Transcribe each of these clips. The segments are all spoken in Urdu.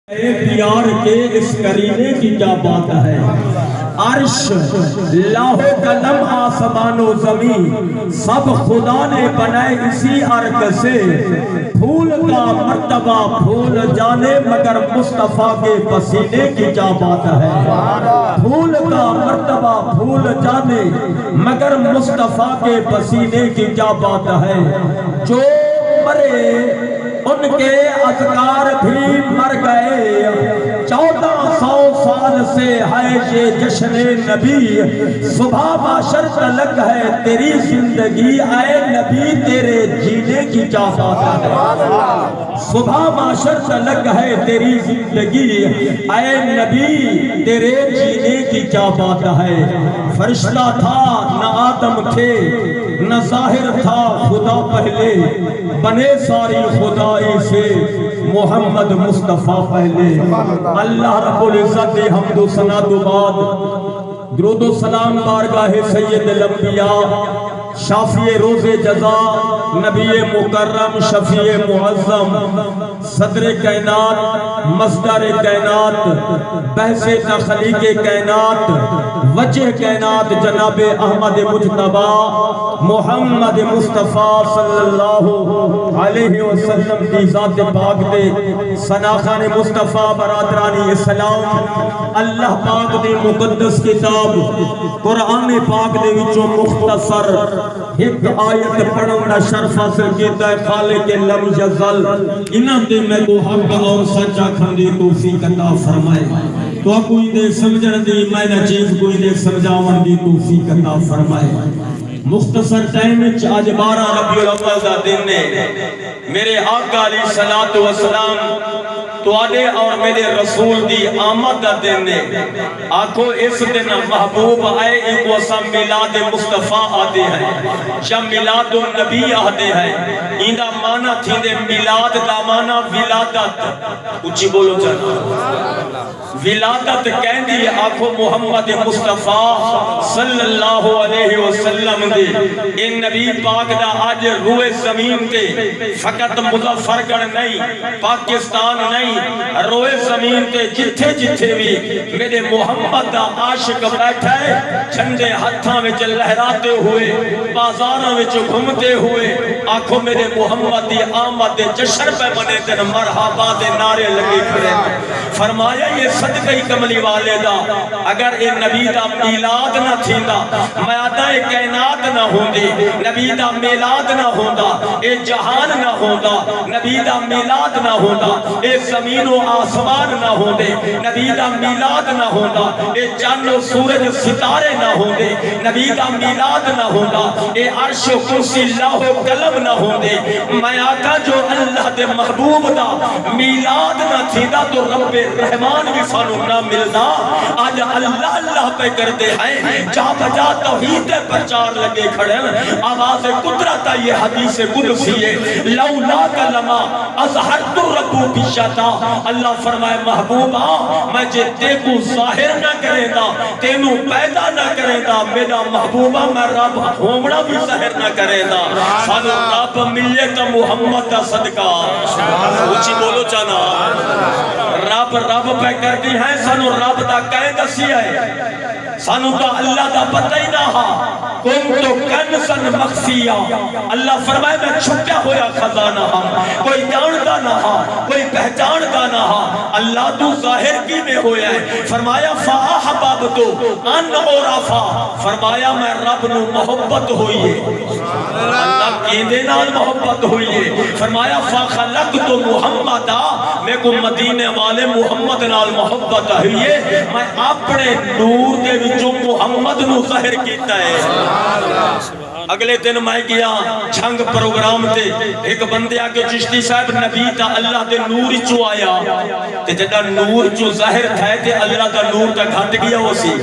پیار کے اس کرینے کی کیا بات ہے۔ عرش لاہ قلم آسمان و زمین سب خدا نے بنائے اسی عرق سے، پھول کا مرتبہ پھول جانے مگر مصطفیٰ کے پسینے کی کیا بات ہے۔ پھول کا مرتبہ پھول جانے مگر مصطفیٰ کے پسینے کی کیا بات ہے۔ جو مرے ان کے اذکار بھی مر گئے، 1400 سال سے ہے یہ جشن نبی، صبح معاشر تلک ہے تیری زندگی، اے نبی تیرے جینے کی کیا بات ہے۔ صبح معاشر تلک ہے تیری زندگی، اے نبی تیرے جینے کی کیا بات ہے۔ فرشتہ تھا نہ آدم تھے نہ ظاہر تھا خدا، پہلے بنے ساری خدائی سے محمد مصطفیٰ پہلے۔ اللہ رب العزت حمد و ثنا تو بعد درود و سلام بارگاہ سید الانبیاء، شافی روز جزا، نبی مکرم، شفیع معظم، صدر کائنات، مصدر کائنات، بحث تخلیق کائنات، وجہ کائنات، جناب احمد مجتبی محمد مصطفیٰ صلی اللہ علیہ وسلم کی ذات پاک دے سناخان مصطفیٰ برادرانی اسلام، اللہ پاک دی مقدس کتاب قرآن پاک دے وچوں مختصر ایک آیت پڑھنا شرف حاصل کیتا ہے خالق لم یزل، انہاں دے میں کو حق اور سچا کھندی توفیق عطا فرمائے، تو کوئی دے سمجھن دی میں نہ چیز کوئی دے سمجھاون دی توفیق عطا فرمائے۔ مختصر ٹائم وچ آج 12 ربیع الاول دا دن نے، میرے آقا علیہ الصلوۃ والسلام تواڈے اور میرے رسول دی آمد دا دن نے۔ آکھو اس دن محبوب آئے ایک وسا میلاد مصطفیٰ آدے ہیں یا میلاد النبی آدے ہیں، ایندہ معنی تھی دے میلاد دا معنی ولادت، اچھی بولو جانا ولادت کہندی، آکھو محمد مصطفیٰ صلی اللہ علیہ وسلم دے ان نبی پاک دا آج روئے زمین تے فقط مظفر گڑھ نہیں، پاکستان نہیں، روئے زمین تے جتھے جتھے بھی میرے محمد دا عاشق بیٹھا ہے، جھنڈے ہتھاں وچ لہراتے ہوئے، بازاراں وچ گھومتے ہوئے، آنکھوں میرے محمد دی آمد دے جشن پہ بنے دن مرحبا دے نعرے لگے کھڑے۔ فرمایا یہ صدقہ کملی والے دا اگر اے نبی دا میلاد نہ تھیندا، میادہ کائنات نہ ہوندی، نبی دا میلاد نہ ہوندا، اے جہان نہ ہوندا، نبی دا میلاد نہ ہوندا، اے زمین و آسمان نہ ہوندے، نبی دا میلاد نہ ہوندا، اے چاند و سورج ستارے نہ ہوندے، نبی دا میلاد نہ ہوندا، اے عرش و کرسی لاہ و قلم نہ ہوندے۔ میں آقا جو اللہ دے محبوب دا میلاد نہ تھیندا تو رب رحمان بھی سانو نہ ملنا۔ آج اللہ اللہ پہ کردے ہیں، جا بجا توحید پرچار لگے کھڑے، آواز قدرت یہ حدیث قدسی ہے، لولا کلمہ اظہرت ربو بشتا۔ اللہ فرمائے محبوبہ میں جے تے کو ظاہر نہ کرے دا، تینو پیدا نہ کرے دا، میرا محبوبہ میں رب ہومڑا بھی ظاہر نہ کرے دا۔ سانو رب ملے تا محمد دا صدقہ، اچھی بولو چانا رب رب پہ کر دی ہے، سانو رب دا کہیں دسی ہے، سانو تو اللہ دا پتہ ہی نہ ہا، کن تو کنسن مخفیہ۔ اللہ فرمائے میں چھپیا ہویا خزانہ ہاں، کوئی جانتا نہ ہا، کوئی پہچانتا نہ ہا، اللہ تو ظاہر کی میں ہویا ہے۔ فرمایا فَأَحْبَبْتُ أَنْ أُعْرَفَ، فرمایا میں رب نو محبت ہوئی ہے، اللہ کیندے نال محبت ہوئی ہے۔ فرمایا فَخَلَقْتُ مُحَمَّدًا، میں کو مدینے والے محمد نال محبت ہوئی ہے، میں اپنے نور دے وچوں محمد نو ظاہر کیتا ہے۔ اگلے دن میں گیا چھنگ پروگرام تے، ایک بندے آکے چشتی صاحب نبی تا اللہ دے نور چو آیا، تے جدہ نور چو ظاہر تھا تے اللہ دا نور تا گھٹ گیا ہو سی،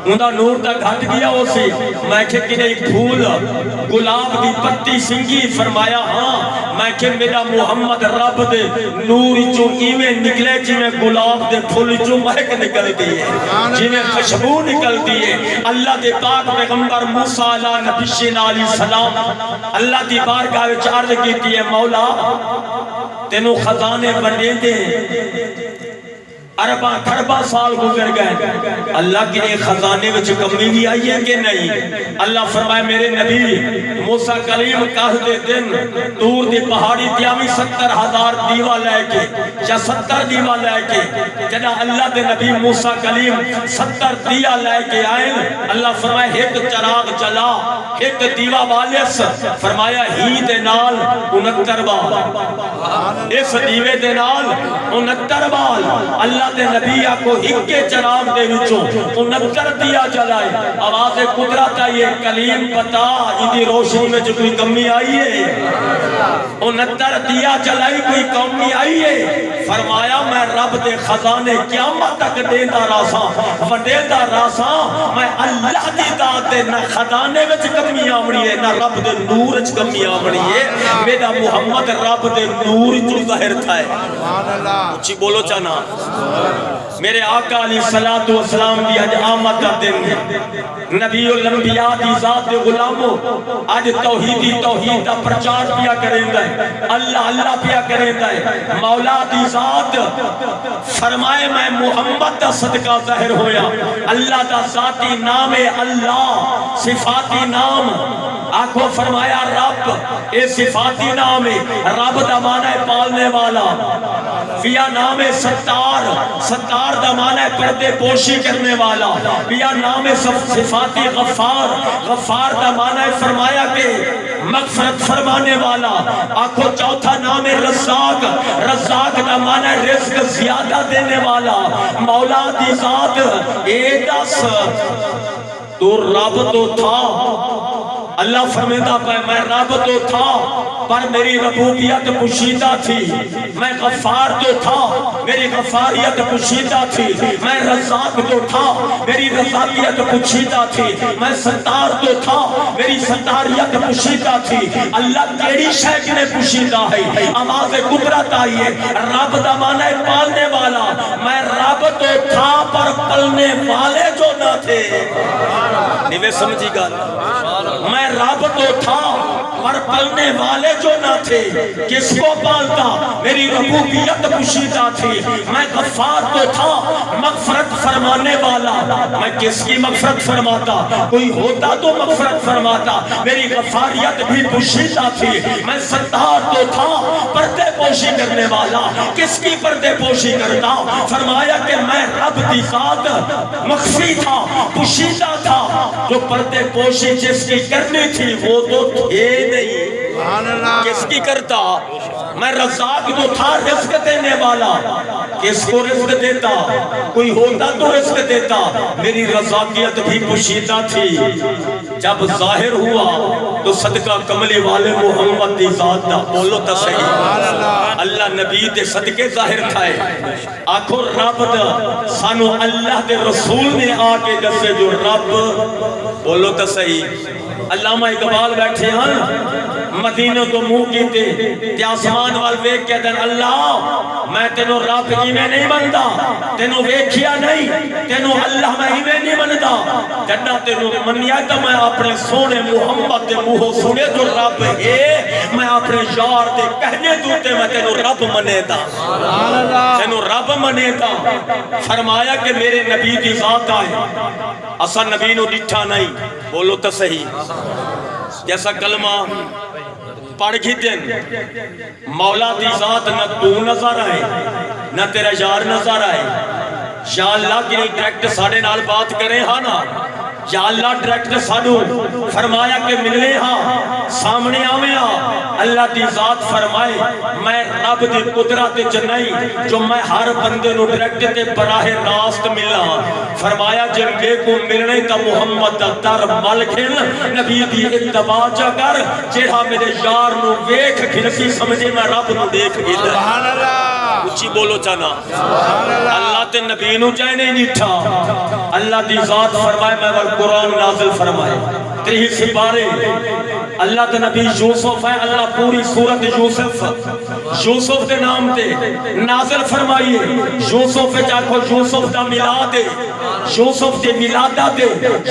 اندہ نور تا گھٹ گیا ہو سی۔ میں کہ کنہیں پھول گلاب دی پتی سنگی، فرمایا ہاں، میں کہ میرا محمد رب دے نور چو ایویں نکلے جنہیں گلاب دے پھول چو مہک نکلتی ہے، جنہیں خوشبو نکلتی ہے۔ اللہ دے پاک پیغمبر موسیٰ علیہ نبی علیہ السلام اللہ دی بارگاہ وچ عرض کیتی ہے، مولا تینوں خزانے بنے دے ارباں خرباں سال گزر گئے، اللہ کے لیے خزانے وچ کمی بھی آئی ہے کہ نہیں؟ اللہ فرمائے میرے نبی موسیٰ کلیم کہہ دے دن دور دی پہاڑی تیامی 70,000 دیوہ لے کے یا 70 دیوہ لے کے جنہ اللہ دے نبی موسیٰ کلیم 70 دیا لے کے آئیں، اللہ فرمائے ایک چراغ جلا ایک دیوہ والس، فرمایا ہی دے نال 69 بال، اس دیوے دے نال 69 بال، اللہ دے نبی کو ایک کے چراغ دے وچوں 69 دیا جلائے۔ آواز قدرت آئی ہے کلیم پتا اندی روشنی میں جو کوئی کمی آئی ہے، 69 دیا جلائی کوئی کمی آئی ہے، فرمایا میں رب دے خزانے قیامت تک دیندہ راساں وڈیندہ راساں، میں اللہ دی ذات دے نہ خزانے وچ کمی آمنی ہے نہ رب دے نور وچ کمی آمنی ہے، میرا محمد رب دے نور جو ظاہر تھا ہے۔ اچھی بولو چانا میرے آقا علیہ السلام دی آج آمد کا دن ہے، نبی الانبیاء دی ذات دے غلاموں آج توحید دا پرچار پیا کریں دے، اللہ اللہ پیا کریں دے، مولا دی ذات فرمائے میں محمد دا صدقہ ظاہر ہویا، اللہ دا ذاتی نام اللہ، صفاتی نام آنکھوں فرمایا رب، اے صفاتی نام ہے، رب دا معنی ہے پالنے والا، بیا نام ہے ستار، ستار دا معنی ہے پردے پوشی کرنے والا، بیا نام ہے صفاتی غفار، غفار دا معنی ہے فرمایا کہ مغفرت فرمانے والا، آنکھوں چوتھا نام ہے رزاق، رزاق دا معنی ہے رزق زیادہ دینے والا، مولا دی ذات اے دس تو رب تو تھا، اللہ فرمیدہ پہ میں رب تو تھا پر میری ربوبیت پوشیدہ تھی، میں غفار تو تھا میری غفاریت پوشیدہ تھی، میں رزاق تو تھا میری رزاقیت پوشیدہ تھی، میں ستار تو تھا میری ستاریت پوشیدہ تھی، اللہ کیڑی شے نے پوشیدہ ہے؟ آواز قدرت آئی ہے، رب دا معنی ہے پالنے والا، میں رب تو تھا پر پلنے والے جو نہ تھے، نہیں سمجھی گا، میں رب تو تھا پر پلنے والے جو نہ تھے، کس کو پالتا؟ میری ربوبیت پوشیدہ تھی، میں غفار تو تھا مغفرت فرمانے والا، میں کس کی مغفرت فرماتا؟ کوئی ہوتا تو مغفرت فرماتا، میری غفاریت بھی پوشیدہ تھی، میں ستار تو تھا پردے پوشی کرنے والا، کس کی پردے پوشی کرتا؟ فرمایا کہ میں رب دی ذات مخفی تھا پوشیدہ تھا، جو پردے پوشی جس کی کرنی تھی وہ تو تھے نہیں، کس کی کرتا؟ میں رزاق تو تھا رزق دینے والا، کس کو رزق دیتا؟ کوئی ہوتا تو رزق دیتا، میری رزاقیت بھی پوشیدہ تھی، جب ظاہر ہوا تو صدقہ کملی والے محمد دی ذات دا، بولو تا صحیح، اللہ نبی دے صدقے ظاہر تھائے، آنکھوں رب دا سانو اللہ دے رسول نے آکے دسے جو رب، بولو تا صحیح، علامہ اقبال بیٹھے ہیں مدینہ کو منہ کیتے تے آسمان وال ویکھ کے دن اللہ میں تینو رب ایویں نہیں مندا، تینو ویکھیا نہیں، تینو اللہ میں ایویں نہیں مندا، جڈا تینو منیا تے میں اپنے سونے محمد دے منہوں سنے جو رب ہے، میں اپنے یار دے کہنے دوتے میں تینو رب منے دا، تینو رب منے دا۔ فرمایا کہ میرے نبی دی ذات آئے، اسا نبی نو ڈٹھا نہیں، بولو تو صحیح، جیسا کلمہ پڑھ گی دن مولا دی ذات نہ تو نظر آئے نہ تیرا یار نظر آئے، یا اللہ کی ڈائریکٹ ساڑھے نال بات کریں ہاں نا، یا اللہ ڈائریکٹ سانو فرمایا کہ ملنے ہاں سامنے آویں ہاں، اللہ دی ذات فرمائے میں رب دی قدرت جنائی جو میں ہر بندے نو ڈائریکٹ تے براہ راست ملا، فرمایا جب بے کو ملنے کا محمد دا در مل کھل، نبی دی اتباع جا کر، جہاں میرے یار نو ویکھ کھنسی سمجھے میں رب نو دیکھ گئے، سبحان اللہ، اچھی بولو چانا، اللہ تے نبی نو جائنے نہیں تھا، اللہ دی ذات فرمائے میں قرآن نازل فرمائے 30 سپارے، اللہ تے نبی یوسف ہے، اللہ پوری سورت یوسف یوسف دے نام تے نازل فرمائیے یوسف چاکو یوسف دا میلاد ہے یوسف دے میلادہ دے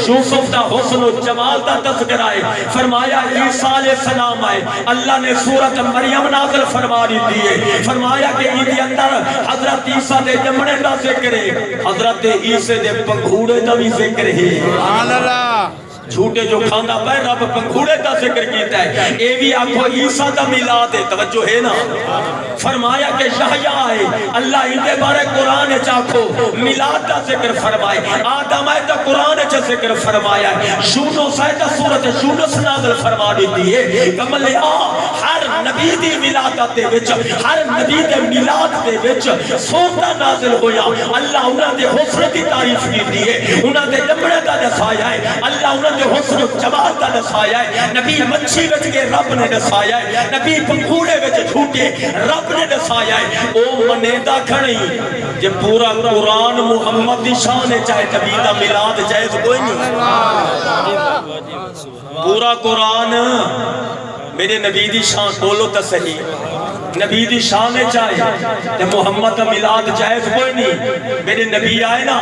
یوسف دا حسن و جمال دا تذکرہ ہے فرمایا عیسیٰ علیہ السلام آئے اللہ نے سورت مریم نازل فرما دی ہے فرمایا کہ یہ اندر حضرت عیسیٰ دے جمنے دا ذکر ہے حضرت عیسیٰ دے پنگھوڑے دا بھی ذکر ہے سبحان اللہ جھوٹے جو کھانا پہ رب پنگھوڑے دا ذکر کیتا ہے اے بھی آنکھو عیسیٰ دا میلاد ہے توجہ ہے نا فرمایا کہ یحییٰ آئے اللہ اندے بارے قرآن چاکھو میلاد دا ذکر فرمائے آدم آئے تا قرآن چا ذکر فرمایا یونس آئے تا سورت یونس نازل فرما دیتی ہے کملیا ہر نبی دی میلادت دے وچ ہر نبی دے میلاد دے وچ سورتہ نازل ہویا اللہ انہاں دے حسن دی تعریف کیتی ہے انہاں دے جمڑے دا دسایا ہے اللہ انہاں دے حسن و جمال دا دسایا ہے نبی مچھی وچ کے رب نے دسایا ہے نبی پنگھوڑے وچ جھوٹے رب نے دسایا ہے او منیدہ کھڑی جے پورا قرآن محمد دی شان ہے چاہے نبی دا میلاد جائز کوئی نہیں پورا قرآن میرے نبی دی شان بولو تا صحیح نبی دی شان چاہے تے محمد دا میلاد جائز کوئی نہیں میرے نبی آئے نا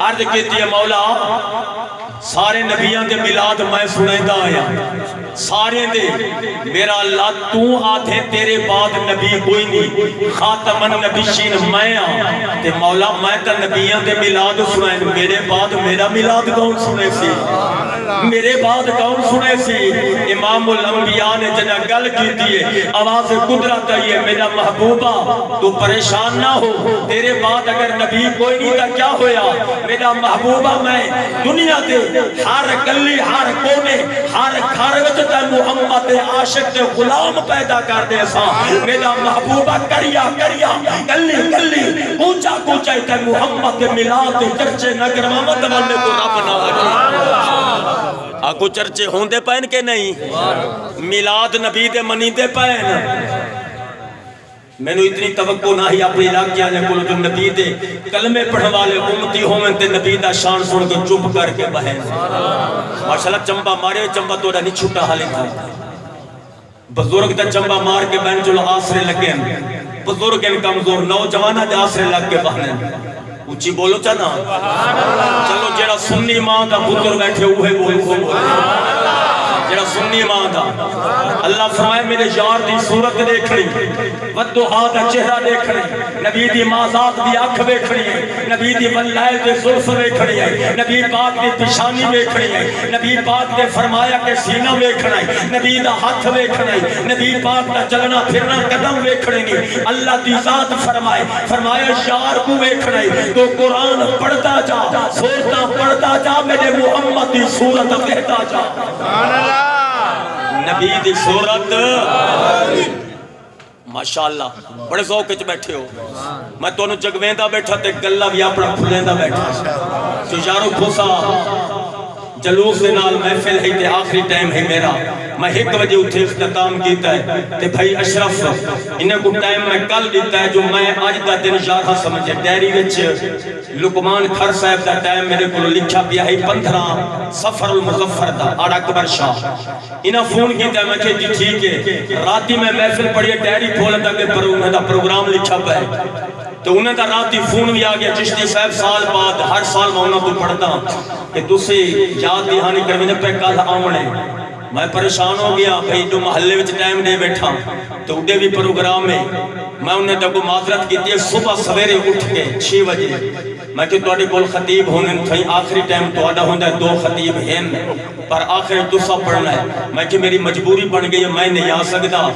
عرض کہتی ہے مولا سارے نبیاں دے میلاد میں سنے دا آیا سارے دے میرا اللہ تو آدھے تیرے بعد نبی کوئی نہیں خاتم النبیین میں تے مولا میں تا نبیاں دے میلاد سنائیں میرے بعد میرا میلاد کون سنے سی میرے بعد کون سنے سی امام الانبیاء نے جنہ گل کی دیئے آواز قدرت ہے میرا محبوبہ تو پریشان نہ ہو تیرے بعد اگر نبی کوئی نہیں تا کیا ہویا میرا محبوبہ میں دنیا دے ہر گلی ہر کونے ہر گھر وچ تے محمد عاشق تے غلام پیدا کر دے سا میرا محبوبہ کریا کریا گلی گلی کوچا کوچا تے محمد میلاد تے چرچے نہ کرواں تمنے کو رب نہ لگے آکو چرچے ہوندے پین کے نہیں میلاد نبی دے منی دے پین میں نے اتنی توقع نہ ہی اپنی علاقے آنے کو جو نبی دے کلمے پڑھنے والے امتی ہوئے تے نبی دا شان سن کے چپ کر کے بہن ماشاءاللہ چمبا مارے چمبا توڑا نہیں چھوٹا حالی تھا بزرگ دا چمبا مار کے بہن چلو آسرے لگے بزرگ ان کمزور نوجوانہ دے آسرے لگ کے بہنے اچھی بولو چانا چلو جیڑا سنی ماں دا پتر بیٹھے ہوئے بولو جڑا سنی ماں دا اللہ فرمائے میرے یار دی صورت دیکھنی ودوہا دا چہرہ دیکھنی نبی دی مازات دی آنکھ دیکھنی ہے نبی دی واللائل دے زلف دیکھنی ہے نبی پاک دی پیشانی دیکھنی ہے نبی پاک دے فرمایا کے سینہ دیکھنا ہے نبی دا ہاتھ دیکھنا ہے نبی پاک دا چلنا پھرنا قدم دیکھنے نہیں اللہ دی ذات فرمائے فرمایا یار کو دیکھنا ہے تو قرآن پڑھتا جا سورتاں پڑھتا جا میرے محمد دی صورت کہتا جا نبی دی صورت ماشاءاللہ بڑے ذوق وچ بیٹھے ہو میں تانوں جگویندا بیٹھا تے گلا بھی اپنا کھلیندا بیٹھا تو یارو کھوسا جلوس دے نال محفل ہے تے آخری ٹائم ہے میرا میں 1 بجے اٹھے اختتام کیتا ہے تے بھائی اشرف انہیں کو ٹائم میں کل دیتا ہے جو میں آج دا دن یارہ سمجھے ڈیری وچ لقمان کھر صاحب دا ٹائم میرے کو لکھا پیا ہے 15 سفر المظفر دا آڑ اکبر شاہ انہیں فون کیتا ہے میں کہ جی ٹھیک ہے راتی میں محفل پڑھئے ڈیری کھولتا کہ انہیں دا پروگرام لکھا پہ تو انہیں دا راتی فون بھی آگیا چشتی صاحب سال بعد ہر سال میں انہیں تو پڑھتا کہ تُسے یاد دہانی کروینے پہ کل آمنے میں پریشان ہو گیا بھئی جو محلے وچ ٹائم دے بیٹھا تو اٹھے بھی پروگرام میں میں انہیں تک معذرت کی تھی صبح سویرے اٹھ کے 6 بجے میں کہ توڑے کول خطیب ہونے تھئی آخری ٹائم تو آدھا ہوندہ ہے 2 خطیب ہیں پر آخری تُسا پڑھنا ہے میں کہ میری مجبوری بن گئی ہے میں نہیں آ سکتا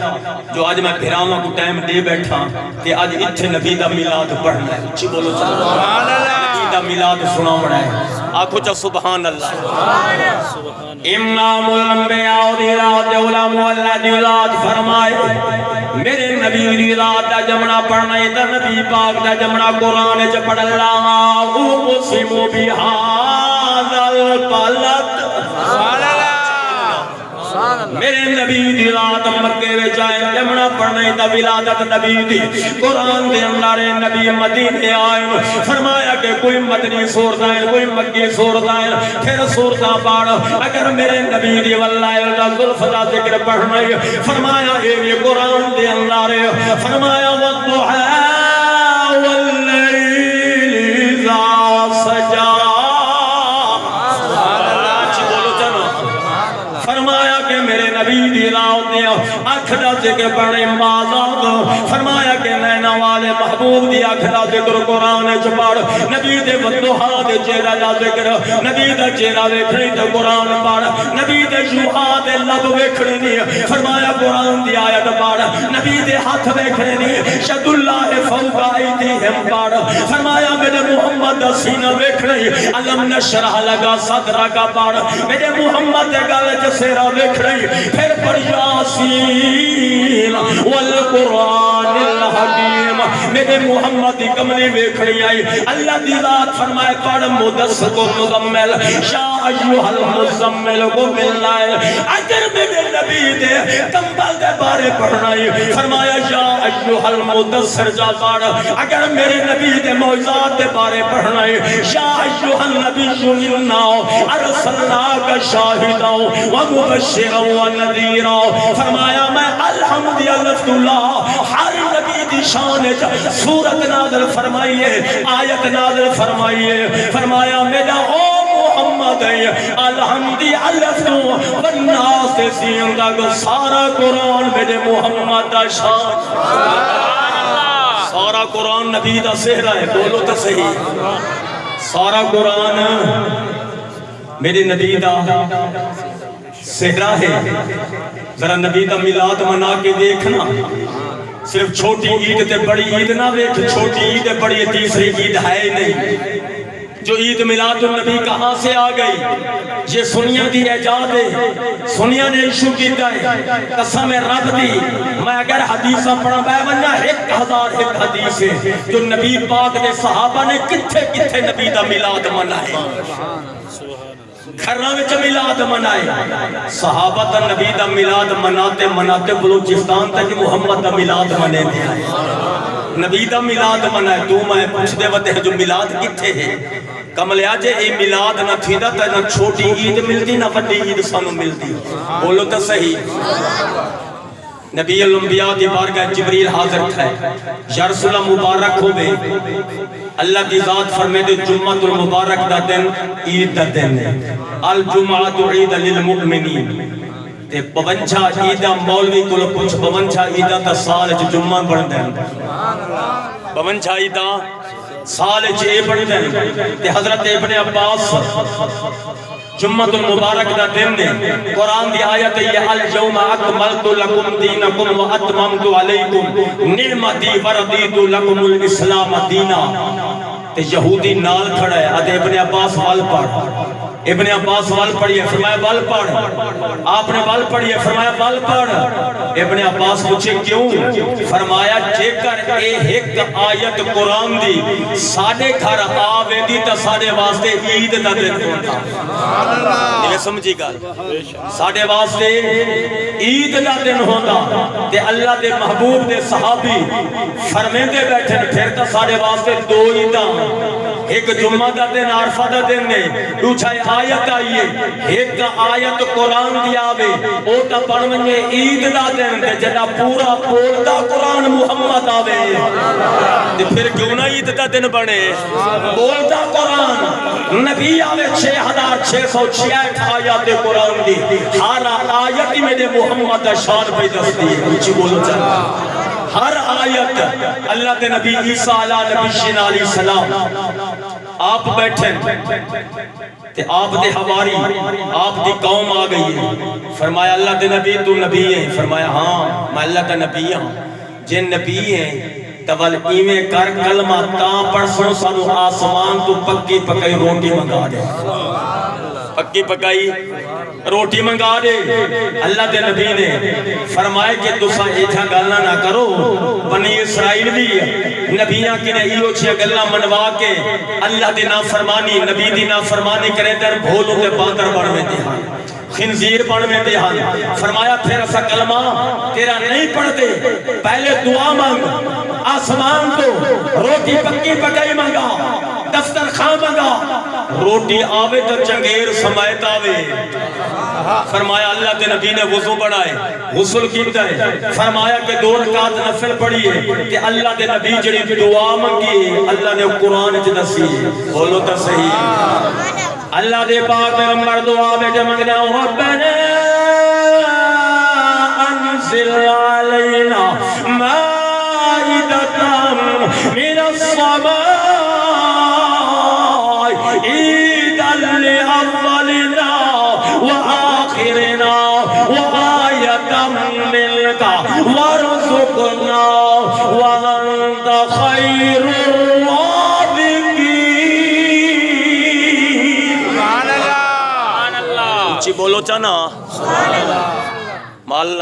جو آج میں پھراما کو ٹائم دے بیٹھا کہ آج اتھے نبی دا میلاد پڑھنا ہے اچھی بولو چلو نبی دا میلاد سنا مڑا ہے آنکھو چا سبحان اللہ امام الانبیاء اور دیرات علماء اللہ دیرات فرمائے میرے نبی دیرات دا جمعہ پڑھنا ہے دا نبی پاک دا جمعہ قرآن چا پڑھ اللہ اقسم بہذا البلد میرے نبی دی رات مکے وچ آئے جمنا پڑھنے دا ولادت نبی دی قرآن دے اندر نبی مدینے آئے فرمایا کہ کوئی مدنی سورت آئے کوئی مکی سورت آئے پھر سورتاں پڑھ اگر میرے نبی دی واللہ دا ظلف دا ذکر پڑھنے فرمایا اے قرآن دے اندر فرمایا والضحى واللیل اذا سجا فرمایا کہ میرے نبی دی راؤ دیا اکھڑا ذکر پڑھے مازاد فرمایا کہ نینا والے محبوب دی اکھڑا ذکر قرآن چپاڑ نبی دے ودوحا دے چہرہ دا ذکر نبی دا چہرہ ویکھنی تے قرآن پڑھ نبی دے جوہا دے لب ویکھنی نہیں فرمایا قرآن دی آیت پڑھ نبی دے ہاتھ ویکھنی نہیں شد اللہ فوق ایدیہم پڑھ فرمایا میرے محمد دا سینہ ویکھنی علم نشرح لگا صدرہ کا پڑھ میرے محمد دے گالے جسیرہ ویکھنی پھر پر یاسین والقرآن الحکیم میرے محمد دی کملی ویکھنی آئی اللہ دی ذات فرمائے پڑھ مدثر کو مزمل یا ایوہ المزمل کو ملائے اگر میرے نبی دے کمبل دے بارے پڑھنائی فرمایا یا ایوہ المدثر جا پڑھ اگر میرے نبی دے معجزات دے بارے پڑھنائی یا ایوہ النبی انہا ارسلناک شاہدہ ومبشرہ ونذیرہ فرمایا میں الحمدللہ ہر نبی دی شان سورت نازل فرمائیے آیت نازل فرمائیے فرمایا میرا او محمد الحمدللہ والناس سیندہ سارا قرآن میرے محمد دا شان سارا قرآن نبی دا سہرہ ہے بولو تو صحیح سارا قرآن میرے نبی دا سہرہ ہے ذرا نبی دا میلاد منا کے دیکھنا صرف چھوٹی عید تے بڑی عید نہ دیکھ چھوٹی عید بڑی تیسری عید ہے نہیں جو عید میلاد النبی کہاں سے آ گئی یہ سنیا دی ایجاد ہے سنیا نے ایشو کیتا ہے قسم رب دی میں اگر حدیثہ پڑھا میں ونہ 1001 حدیث ہے جو نبی پاک نے صحابہ نے کتھے نبی دا میلاد منائے گھرہ وچ میلاد منائے صحابہ دا نبی دا میلاد مناتے بلوچستان تک محمد دا میلاد منے دے آئے نبی دا میلاد منائے تو میں پوچھ دے وتے جو میلاد کتھے ہے کملے آجے اے میلاد نہ تھی دا نہ چھوٹی عید ملتی نہ وڈی عید سانو ملتی بولو تو صحیح نبی الانبیاء دی بارگاہ جبریل حاضر تھا یا رسول اللہ مبارک ہو بے اللہ دی ذات فرمے دے جمعہ المبارک دا دن عید دا دن ہے الجمعہ عید للمؤمنین تے 52 عیدہ مولوی کو پوچھ 52 عیدہ تا سال چ جمعہ بن دین 52 عیدہ سال چ اے بن دین تے حضرت ابن عباس جمعہ المبارک دا دن دے قرآن دی آیت ہے اليوم اکملت لکم دینکم و اتممت علیکم نعمتی وردیت لکم الاسلام دینا تے یہودی نال کھڑا ہے ادھے ابن عباس وال پڑھ ابن عباس وال پڑھیے فرمایا وال پڑھ آپ نے وال پڑھیے فرمایا وال پڑھ ابن عباس پوچھے کیوں فرمایا جے کر اے ایک آیت قرآن دی ساڑھے گھر آوے دی تا ساڑھے واسطے عید دا دن ہوتا یہ سمجھی گا ساڑھے واسطے عید دا دن ہوتا تے اللہ دے محبوب دے صحابی فرمے دے بیٹھے پھر تا ساڑھے واسطے 2 عیدہ ایک جمعہ دا دن عرفہ دا دن نے دوچھا آیت آئیے ایک آیت قرآن دی آوے او تا پڑھویں عید دا دن دے جدا پورا بولتا قرآن محمد آوے تے پھر کیوں نہ عید دا دن بنے بولتا قرآن نبی آوے 6666 آیات قرآن دی ہر آیت میں دے محمد شان پہ دستی ہے کچھ بولو چاہتا ہر آیت اللہ دے نبی عیسیٰ علیہ السلام آپ بیٹھے تے آپ دے حواری آپ دی قوم آ گئی ہے فرمایا اللہ دے نبی تو نبی ہے فرمایا ہاں میں اللہ دے نبی ہوں جن نبی ہیں تول ایویں کر کلمہ تاں پڑھ سنو سانو آسمان تو پکی پکائی روٹی منگا دے پکی پکائی روٹی منگا دے اللہ دے نبی نے فرمائے کہ تسا ایتھا گلنا نہ کرو بنی اسرائیل بھی نبیاں کی نے ایو چھے گلنا منوا کے اللہ دی نافرمانی نبی دی نافرمانی کرے در بھولوں تے باندر بڑھ میں دے خنزیر بن میں دے ہاں. فرمایا پھر ایسا کلمہ تیرا نہیں پڑھتے, پہلے دعا مانگ, آسمان تو روٹی پکی پکائی مانگا, دفتر خواہ مانگا, روٹی آوے تو چنگیر سمیت آوے. فرمایا اللہ کے نبی نے وضو بڑھائے, غسل کیتا ہے, فرمایا کہ 2 رکعت نفل پڑھی ہے کہ اللہ کے نبی جڑی دعا مانگی اللہ نے قرآن وچ دسی. بولو تو صحیح. اللہ دے پاک پیغمبر دعا میں جو مانگنا, ربنا انزل علینا مائدۃ من السماء عیدا لأولنا وآخرنا وآیۃ منک وارزقنا وانت خیر بولو چانا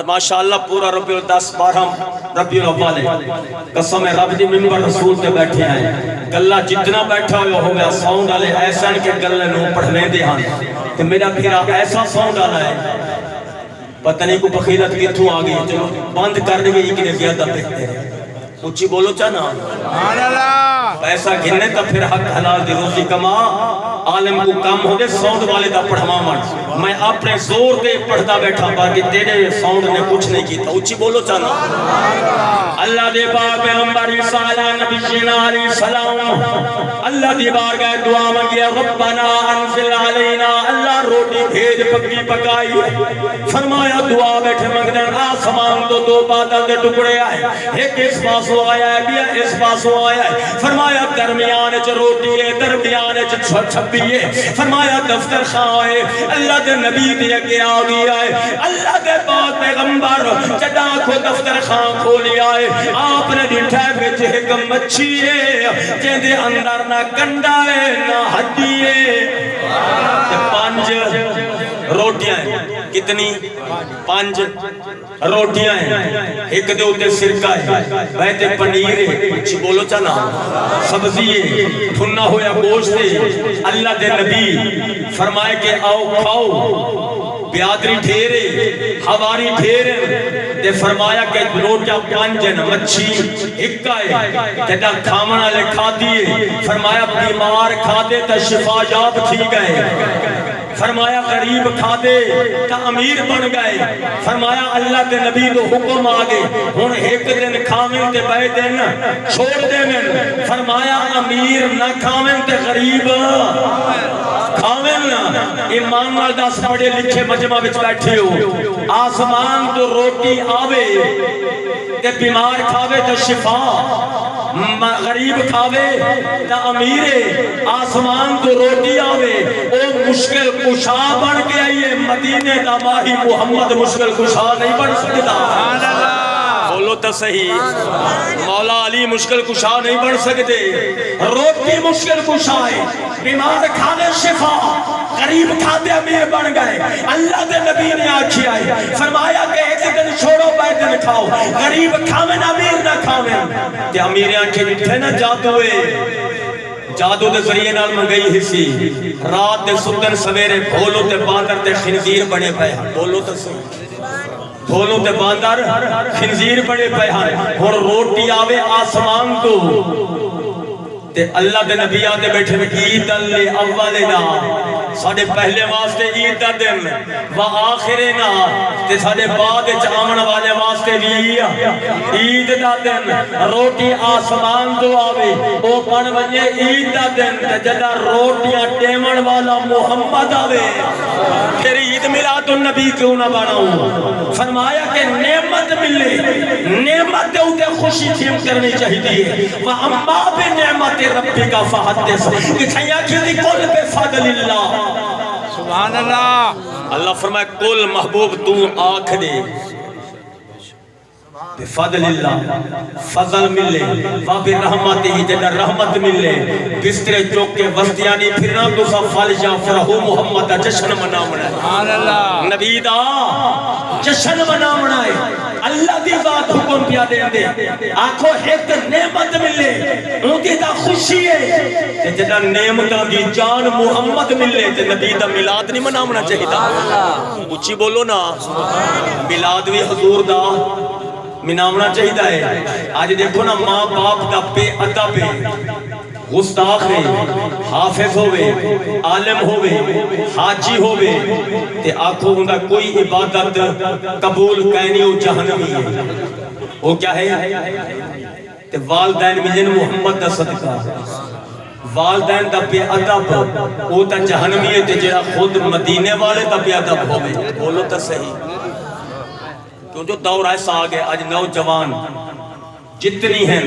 ماشاءاللہ پورا ربیع ال10 12 ربیع الاول ہے. قسم رب دی منبر رسول تے بیٹھے ہیں, گلا جتنا بیٹھا ہوا ہو گیا ساؤنڈ والے ایسا کہ گلے نو پڑھنے دے ہاں تے میرا پھرا ایسا ساؤنڈ والا ہے پتہ نہیں کو بخیلت کتھوں آ گئی. چلو بند کر دے گی کہ زیادہ بہتر ہے. اونچی بولو چانا سبحان اللہ. پیسہ گھننے تا پھر حق حلال دی روزی کما, عالم کو کام ہو دے ساؤنڈ والے دا پڑھوا من. میں اپنے زور دے پڑھتا بیٹھا باقی تیرے ساؤنڈ نے کچھ نہیں کیتا. اونچی بولو چانا اللہ دے پاک پیغمبر عیسیٰ علیہ نبی جینا علیہ السلام اللہ دی بارگاہ دعا مانگی, ربنا انزل علینا, اللہ روٹی بھیج پکی پکائی. فرمایا دعا بیٹھے مانگنے, آسمان تو 2 بادل دے ٹکڑے آئے, ایک اس پاسوں آیا ہے بیا اس پاسوں آیا ہے. فرمایا درمیان چ روٹی ہے, درمیان چ چھبی ہے. فرمایا دفتر خواہ ہے, اللہ دے نبی دے اگے آ گیا ہے. اللہ دے پاک پیغمبر جدا کو دفتر خواہ کھولیا ہے. آپ نے ڈٹھا وچ ایک مچھی ہے جن دے اندر نہ کنڈا ہے نہ ہڈی ہے, 5 روٹیاں ہیں. کتنی؟ 5 روٹیاں ہیں, ایک دے اوتے سرکہ ہے, بیٹے پنیر ہے, اچھی بولو چانا, سبزی ہے, بھنا ہویا گوشت ہے. اللہ دے نبی فرمائے کہ آؤ کھاؤ, بیادری ڈھیرے ہواری ڈھیرے. تے فرمایا کہ روٹیاں 5 ہیں, مچھی اکا ہے, جدہ کھامنا لے کھا دیئے. فرمایا بیمار کھا دے تا شفا یاب تھی گئے. فرمایا غریب کھا دے تا امیر بن گئے. فرمایا اللہ تے نبی تو حکم آگے ہن ایک دن کھاویں تے بے دن چھوڑ دے میں. فرمایا امیر نہ کھاویں تے غریب کھاویں نہ. ایمان نال دس پڑھے لکھے مجمع وچ بیٹھے ہو, آسمان تو روٹی آوے تے بیمار کھاوے تو شفا, غریب کھاوے تا امیر, آسمان تو روٹی آوے او مشکل کشا بن کے آئیے. مدینے دا ماہی محمد مشکل کشا نہیں بن سکتا. بولو تو صحیح. مولا علی مشکل کشا نہیں بن سکتے. روٹی مشکل کشا ہے, بیمار کھانے شفا, غریب کھاتے امیر بن گئے. اللہ دے نبی نے آکھی آئی, فرمایا کہ ایک دن چھوڑو بے دن کھاؤ, غریب کھاویں امیر نہ کھاویں. تے امیر آنکھیں لٹھے نہ جادوئے, جادو دے ذریعے نال منگئی ہسی. رات دے سدن سویرے بھولو تے باندر تے خنزیر بنے پے. بولو تو صحیح. بھولو تے باندر خنزیر بنے پے. اور روٹی آوے آسمان تو تے اللہ دے نبی آتے بیٹھے میں عید الاولنا, ساڑھے پہلے واسطے عید دا دن, وآخرنا تے ساڑھے بعد آمن والے واسطے بھی عید دا دن. روٹی آسمان تو آوے او بن بنجے عید دا دن, تے جدہ روٹیاں ٹیمن والا محمد آوے پھر عید میلاد النبی کیوں نہ بناؤں. فرمایا کہ نعمت ملے, نعمت دے اوتے خوشی تھیم کرنی چاہیے. وَأَمَّا بِنِعْمَتِ ربی کا فحدث, کہ چھیا کیونی کل بے فضل اللہ. سبحان اللہ. اللہ فرمائے کل محبوب تو آنکھ دے بے فضل اللہ, فضل ملے. وابی رحمت ہی جدہ رحمت ملے. بسترے چوک کے وستیانی پھرنا تو سا فالجا فرہو محمد جشن منا منائے. نبی دا جشن منا منائے. اللہ دی ذات حکم پیا دے دے آکھو ایک نعمت ملے ان دی دا خوشی ہے تے جدا نعمتاں دی جان محمد ملے تے نبی دا میلاد نہیں مناونا چاہیے اچھی بولو نا میلاد بھی حضور دا مناونا چاہیے ہے آج دیکھو نا ماں باپ دا بے ادب ہے گستاخ ہے حافظ ہوئے عالم ہوئے حاجی ہوئے تے آنکھوں ہوں کوئی عبادت قبول کہنی ہو جہنمی ہے وہ کیا ہے تے والدین ملن محمد دا صدقہ والدین دا بے ادب وہ تا جہنمی ہے تے جہاں خود مدینے والے دا بے ادب ہوئے بولو تا صحیح کیوں جو دور ایسا آگے آج نوجوان جتنی ہیں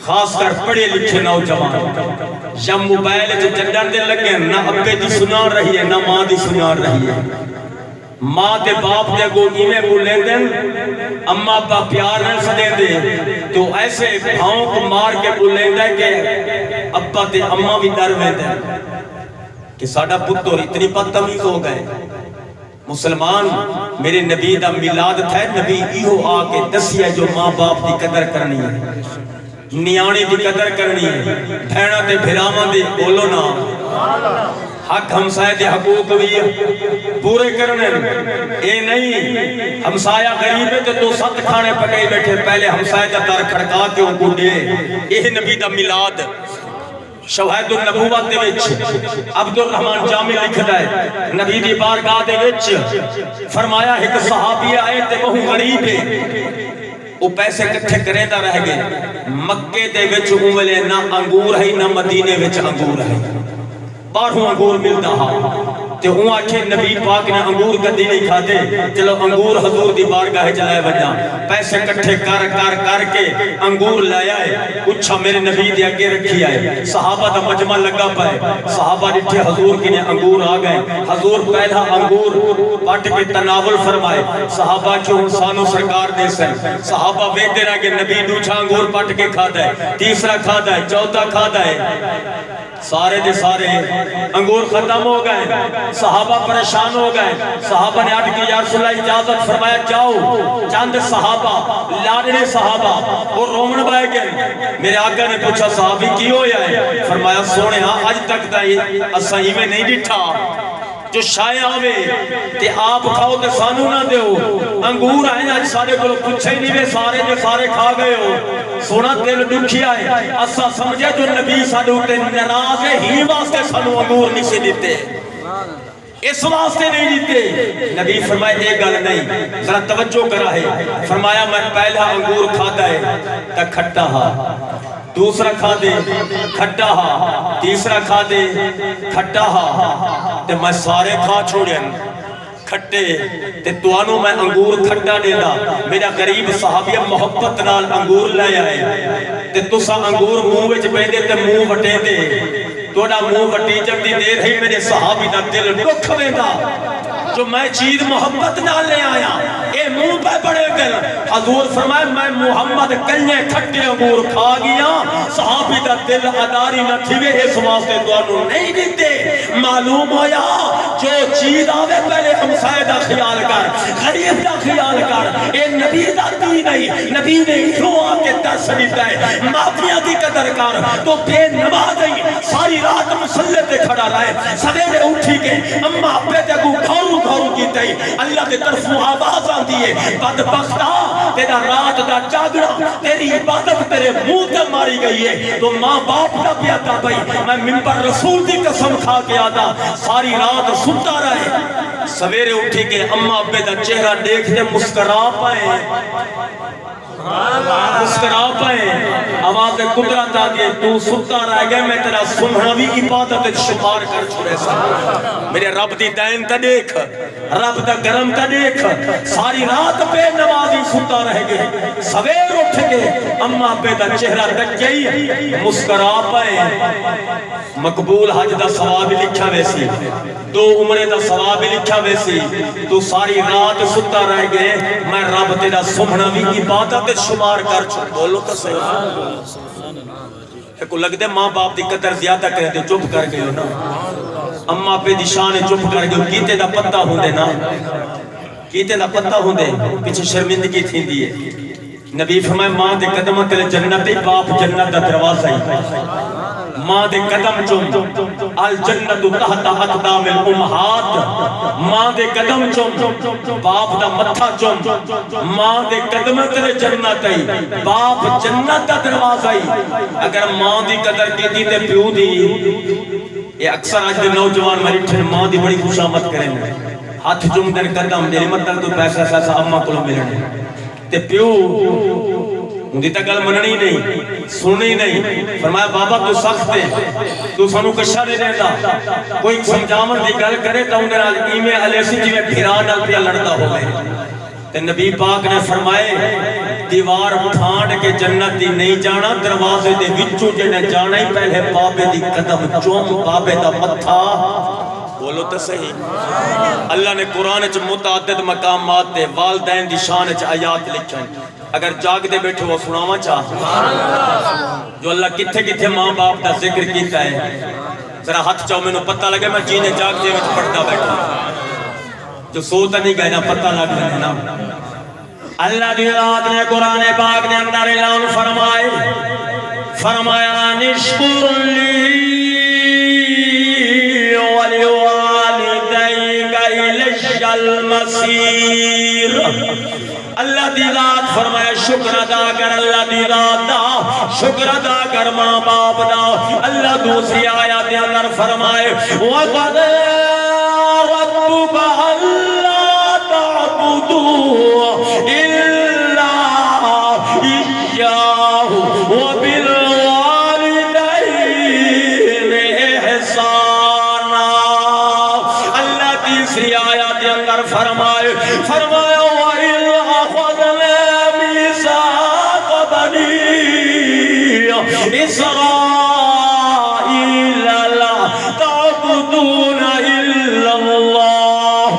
خاص کر پڑھے لکھے نوجوان یا موبائل جو جنڈر دے لگے نہ ابے دی سنار رہی ہے نہ ماں دی سنار رہی ہے ماں تے باپ دے گو ایمیں بولیں دیں اممہ ابا پیار نہ سدے دے تو ایسے بھاؤں کو مار کے بولیں دے کہ ابا تے اممہ بھی ڈر میں دیں کہ ساڑھا پتر اتنی بدتمیز ہو گئے مسلمان میرے نبی دا میلاد تھا نبی ایہو آکے دسی ہے جو ماں باپ دی قدر کرنی ہے نیانی دی قدر کرنی ہے بھیڑا تے بھراما دے بولو نا حق ہمسائے دے حقوق بھی پورے کرنے اے نہیں ہمسایہ غریب ہے تو ست کھانے پکے بیٹھے پہلے ہمسائے دا در کھڑکا کے ان کو دے یہ نبی دا میلاد شواہد النبوت دے وچ عبدالرحمن جامع لکھدا ہے نبی دی بارگاہ دے وچ فرمایا ایک صحابی آئے تے وہ غریب ہے وہ پیسے کٹھے کرے دا رہ گئے مکے دے وچ اوملے نہ انگور ہے نہ مدینے وچ انگور ہے باہروں انگور ملتا ہاں تے ہوں آکھے نبی پاک نے انگور کدی نہیں کھاتے چلو انگور حضور دی بارگاہ چلائے وجہ پیسے کٹھے کر کے انگور لے آئے اچھا میرے نبی دے آگے رکھی آئے صحابہ دا مجمع لگا پائے صحابہ ڈٹھے حضور کی نے انگور آ گئے حضور پہلا انگور پٹ کے تناول فرمائے صحابہ جو انسانوں سرکار دے سن صحابہ ویدے رہا کہ نبی دوچھا انگور پٹ کے کھا دائے تیسرا کھا دائے چوتھا کھا دائے سارے دے سارے انگور ختم ہو گئے صحابہ پریشان ہو گئے صحابہ نے آٹھ کی یا رسول اللہ اجازت فرمایا جاؤ چند صحابہ لاڈنے صحابہ وہ رومن بائے گئے میرے آقا نے پوچھا صحابی کی ہو یا ہے فرمایا سونے ہاں آج تک دا اسائی میں نہیں ڈٹھا جو شائع آوے تے آپ کھاؤ تے سانو نہ دے ہو انگور آئیں آج سارے کو پوچھے ہی نہیں وے سارے جو سارے کھا گئے ہو سونا دل دکھی آئے اسا سمجھے جو نبی سانو تے نراز ہی واسطے سانو انگور نہیں سے دیتے اس واسطے نہیں دیتے نبی فرمائے ایک گل نہیں ذرا توجہ کرا ہے فرمایا میں پہلا انگور کھاتا ہے تا کھٹا ہا دوسرا کھا دے کھٹا ہا تیسرا کھا دے کھٹا ہا تے میں سارے کھا چھوڑیں کھٹے تے توانو میں انگور کھٹا دینا میرا غریب صحابی محبت نال انگور لے آئے تے تسا انگور منہ وچ پیندے تے منہ وٹے دے توڑا منہ وٹی جب دی دیر ہی میرے صحابی دا دل دکھ ویندا جو میں چیز محبت نال لے آیا اے منہ پہ بڑے گل حضور فرمائے میں محمد کلنے کھٹے انگور کھا گیا صحابی دا دل اداری نہ تھیوے اس واسطے دوانو نہیں دیتے معلوم ہویا جو چیز آوے پہلے ہمسائے دا خیال کر غریب دا خیال کر اے نبی دا دی نہیں نبی نے کیوں آکے درس دیتا ہے مافیہ دی قدر کر تو بے نماز نہیں ساری رات مسلح تے کھڑا رہے سویرے اٹھی کے اما اپنے تے کو گھروں کی تے اللہ دے طرفوں آواز آن دیئے بدبختہ تیرا رات دا جاگنا تیری عبادت تیرے منہ تے ماری گئی ہے تو ماں باپ دا پیاتا بھائی میں منبر رسول دی قسم کھا کے آتا ساری رات سنتا رہے سویرے اٹھی کے اما ابے دا چہرہ دیکھ دے مسکرا پائے مسکرا پائے آواز قدرت آدھے تو سنتا رہ گئے میں تیرا سننا بھی عبادت شمار کر چھوڑے سا میرے رب دی دین تا دیکھ رب دا گرم تا دیکھ ساری رات بے نمازی سنتا رہ گئے سویر اٹھ کے اما بے دا چہرہ تک گئی مسکرا پائے مقبول حج دا ثواب لکھا ویسی دو عمرے دا ثواب لکھا ویسی تو ساری رات سنتا رہ گئے میں رب تیرا سننا بھی عبادت شمار کر چھوڑ بولو تو صحیح ایک لگ دے ماں باپ دی قدر زیادہ کرے دے چپ کر گئے ہو نا اما پہ دی شان چپ کر گئے کیتے دا پتہ ہوں دے نا کیتے دا پتہ ہوندے پیچھے شرمندگی تھیندی ہے نبی فرمائے ماں دے قدم تلے جنت ہی باپ جنت دا دروازہ ہی ماں دے قدم چوم الجنت تحت اقدام الامہات ماں دے قدم چوم باپ دا متھا چوم ماں دے قدم تلے جنت ہی باپ جنت دا دروازہ ہی اگر ماں دی قدر کیتی تے پیو دی یہ اکثر آج دے نوجوان مریٹھن ماں دی بڑی خوشامت کریں ہاتھ جم دن قدم دے مطلب تو پیسہ ساسا اممہ کلو ملنے تے پیو ان دی تکل مننی نہیں سننی نہیں فرمایا بابا تو سخت ہے تو سانو کشا دے دیتا کوئی سمجھامن دی گل کرے تو انہیں آج ایمیں علیہ سی جی میں پھران ڈال پیا لڑتا ہو گئے تے نبی پاک نے فرمائے دیوار پھانڈ کے جنت دی نہیں جانا دروازے دے وچوں جنہیں جانا ہی پہلے بابے دی قدم چوم بابے دا متھا بولو تو صحیح اللہ نے قرآن چ متعدد مقامات دے والدین دی شان چ آیات لکھیں اگر جاگ دے بیٹھے وہ سناواں چاہ جو اللہ کتھے کتھے ماں باپ دا ذکر کیتا ہے ذرا ہاتھ چاہو میں نو پتہ لگے میں جینے جاگ دے وچ پڑھتا بیٹھا جو سوتا نہیں گئے نا پتہ لگ رہے نا اللہ دی ذات نے قرآن پاک نے اندر اعلان فرمایا نشکر لی وَلِوَالِدَيْكَ إِلَيَّ الْمَصِيرُ اللہ دی ذات فرمایا شکر ادا کر اللہ دی ذات دا شکر ادا کر ماں باپ دا اللہ دوسری آیات دے اندر فرمائے وَقَضَىٰ رَبُّكَ أَلَّا تَعْبُدُوا إِلَّا إِيَّاهُ وَبِالْوَالِدَيْنِ إِحْسَانًا اللہ تیسری آیات دے اندر فرمائے وَإِذْ أَخَذْنَا مِيثَاقَ بَنِي إِسْرَائِيلَ لَا تَعْبُدُونَ إِلَّا اللَّهَ